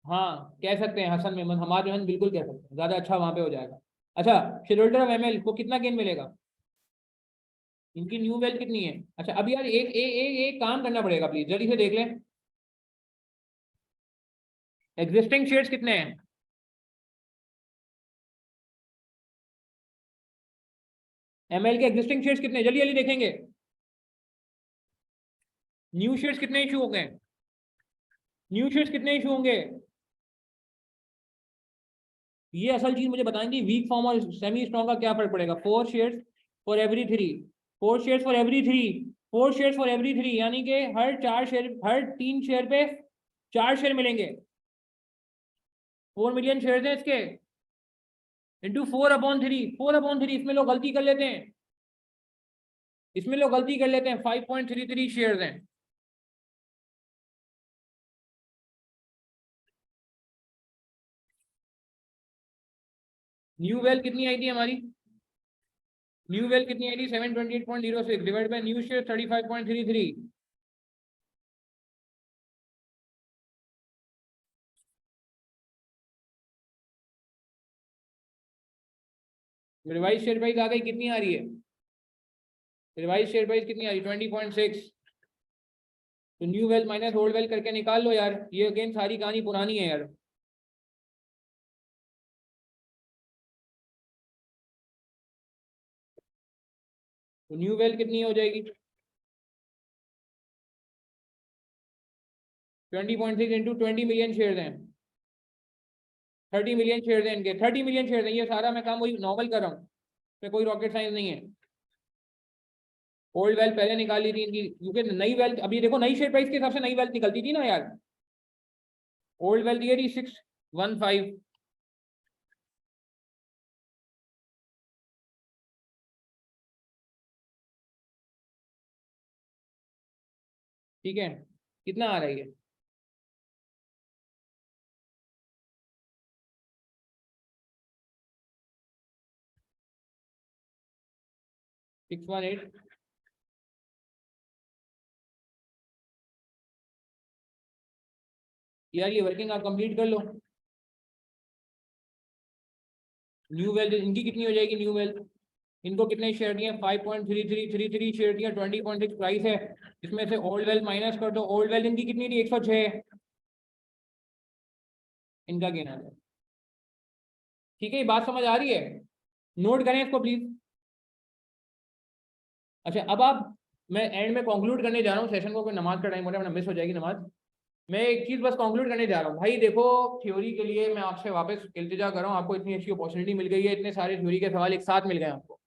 हाँ कह सकते हैं, हसन मेमन, हमारे मेमन बिल्कुल कह सकते हैं, ज्यादा अच्छा वहां पे हो जाएगा। अच्छा, शेयर होल्डर ऑफ एमएल को कितना गेन मिलेगा? इनकी न्यू वेल्थ कितनी है? अच्छा अब यार एक काम करना पड़ेगा, प्लीज जल्दी से देख लें। एग्जिस्टिंग शेयर्स कितने हैं? एमएल के एग्जिस्टिंग शेयर्स कितने हैं? जल्दी जल्दी देखेंगे। न्यू शेयर्स कितने इशू हो गए? न्यू शेयर्स कितने इशू होंगे? ये असल चीज मुझे बताएंगे, वीक फॉर्म और सेमी स्ट्रॉन्ग का क्या फर्क पड़ेगा? 4 shares for every 3, 4 shares for every 3, 4 shares for every 3, यानी कि हर 4 शेयर, हर 3 शेयर पे 4 शेयर मिलेंगे। 4 मिलियन शेयर हैं इसके, इंटू 4/3, 4/3। इसमें लोग गलती कर लेते हैं, इसमें लोग गलती कर लेते हैं, 5.33 शेयर्स हैं। न्यू वेल कितनी आई थी हमारी? न्यू वेल कितनी आई थी? 728.06 divide by new share 35.33। Revise share price आ गई, कितनी आ रही है? रिवाइज शेयर प्राइस कितनी आ रही है? 20.6। तो new well minus old well करके निकाल लो यार, ये अगेन सारी कहानी पुरानी है यार। तो न्यू वेल कितनी हो जाएगी? 20.6 इंटू 20 मिलियन शेयर हैं, 30 मिलियन शेयर हैं इनके, 30 मिलियन शेयर हैं। ये सारा मैं काम वही नॉर्मल कर रहा हूँ, इसमें कोई रॉकेट साइंस नहीं है। ओल्ड वेल्थ पहले निकाली थी इनकी, क्योंकि नई वेल्थ अभी देखो, नई शेयर प्राइस के हिसाब से नई वेल्थ निकलती थी ना यार। ओल्ड वेल्थ ये थी 615। ठीक है, कितना आ रहा है ये? 618। यार ये वर्किंग आप कंप्लीट कर लो। न्यू वेल्थ इनकी कितनी हो जाएगी? न्यू वेल्थ इनको कितने शेयर दिए? 5.3333 शेयर दिए, 20.6 प्राइस है। इसमें से ओल्ड वेल्थ माइनस कर दो, ओल्ड वेल्थ इनकी कितनी थी? 106। इनका गेन आ जाए। ठीक है, ये बात समझ आ रही है? नोट करें इसको प्लीज। अच्छा अब आप, मैं एंड में कंक्लूड करने जा रहा हूँ सेशन को, कोई नमाज का टाइम हो रहा है वरना मिस हो जाएगी नमाज। मैं एक चीज बस कंक्लूड करने जा रहा हूँ भाई, देखो थ्योरी के लिए मैं आपसे वापस इल्तिजा कर रहा हूँ, आपको इतनी अच्छी अपॉर्चुनिटी मिल गई है, इतने सारे थ्योरी के सवाल एक साथ मिल गए आपको,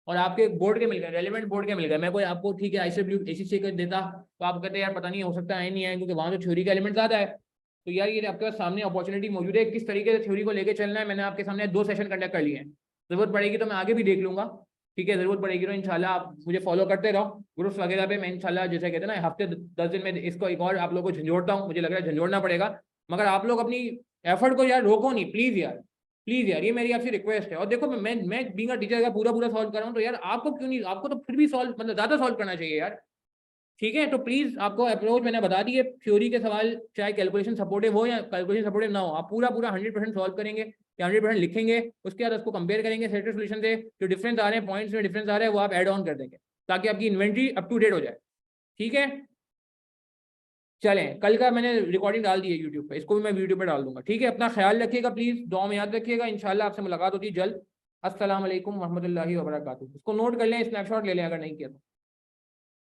और आपके बोर्ड के मिल गए, रेलिवेंट बोर्ड के मिल गए। मैं कोई आपको ठीक है ICSE कर देता तो आप कहते यार पता नहीं हो सकता है नहीं है, क्योंकि वहाँ तो थ्योरी का एलिमेंट ज्यादा है। तो यार ये आपके पास सामने अपॉर्चुनिटी मौजूद है, किस तरीके से थ्योरी को लेकर चलना है। मैंने आपके सामने 2 सेशन कंडक्ट कर लिए हैं, जरूरत पड़ेगी तो मैं आगे भी देख लूंगा। ठीक है, जरूरत पड़ेगी तो इंशाल्लाह आप मुझे फॉलो करते रहो ग्रुप्स वगैरह पे। मैं इंशाल्लाह जैसे कहते हैं ना, हफ्ते 10 दिन में इसको एक और आप लोगों को झंझोड़ता हूँ, मुझे लग रहा है झंझोड़ना पड़ेगा। मगर आप लोग अपनी एफर्ट को यार रोको नहीं, प्लीज यार, प्लीज यार, ये मेरी आपसे रिक्वेस्ट है। और देखो मैं बीइंग अ टीचर का पूरा पूरा सॉल्व कर रहा हूँ, तो यार आपको क्यों नहीं, आपको तो फिर भी सॉल्व, मतलब ज्यादा सॉल्व करना चाहिए यार। ठीक है, तो प्लीज आपको अप्रोच मैंने बता दी है, थ्योरी के सवाल चाहे कैलकुलेशन सपोर्टिव हो या कैलकुलेशन सपोर्टिव ना हो, आप पूरा पूरा 100% सॉल्व करेंगे या 100% लिखेंगे, उसके बाद उसको कंपेयर करेंगे सेट सोल्यूशन से, जो डिफरेंस आ रहे हैं, पॉइंट्स में डिफरेंस आ रहा है वो आप ऐड ऑन कर देंगे, ताकि आपकी इन्वेंट्री अप टू डेट हो जाए। ठीक है, चलें, कल का मैंने रिकॉर्डिंग डाल दी है यूट्यूब पे, इसको भी मैं यूट्यूब पे डाल दूंगा। ठीक है, अपना ख्याल रखिएगा, प्लीज दुआ में याद रखिएगा, इंशाल्लाह आपसे मुलाकात होती है जल्द। अस्सलाम वालेकुम रहमतुल्लाहि व बरकातुहू। इसको नोट कर लें, स्नैपशॉट ले लें अगर नहीं किया तो।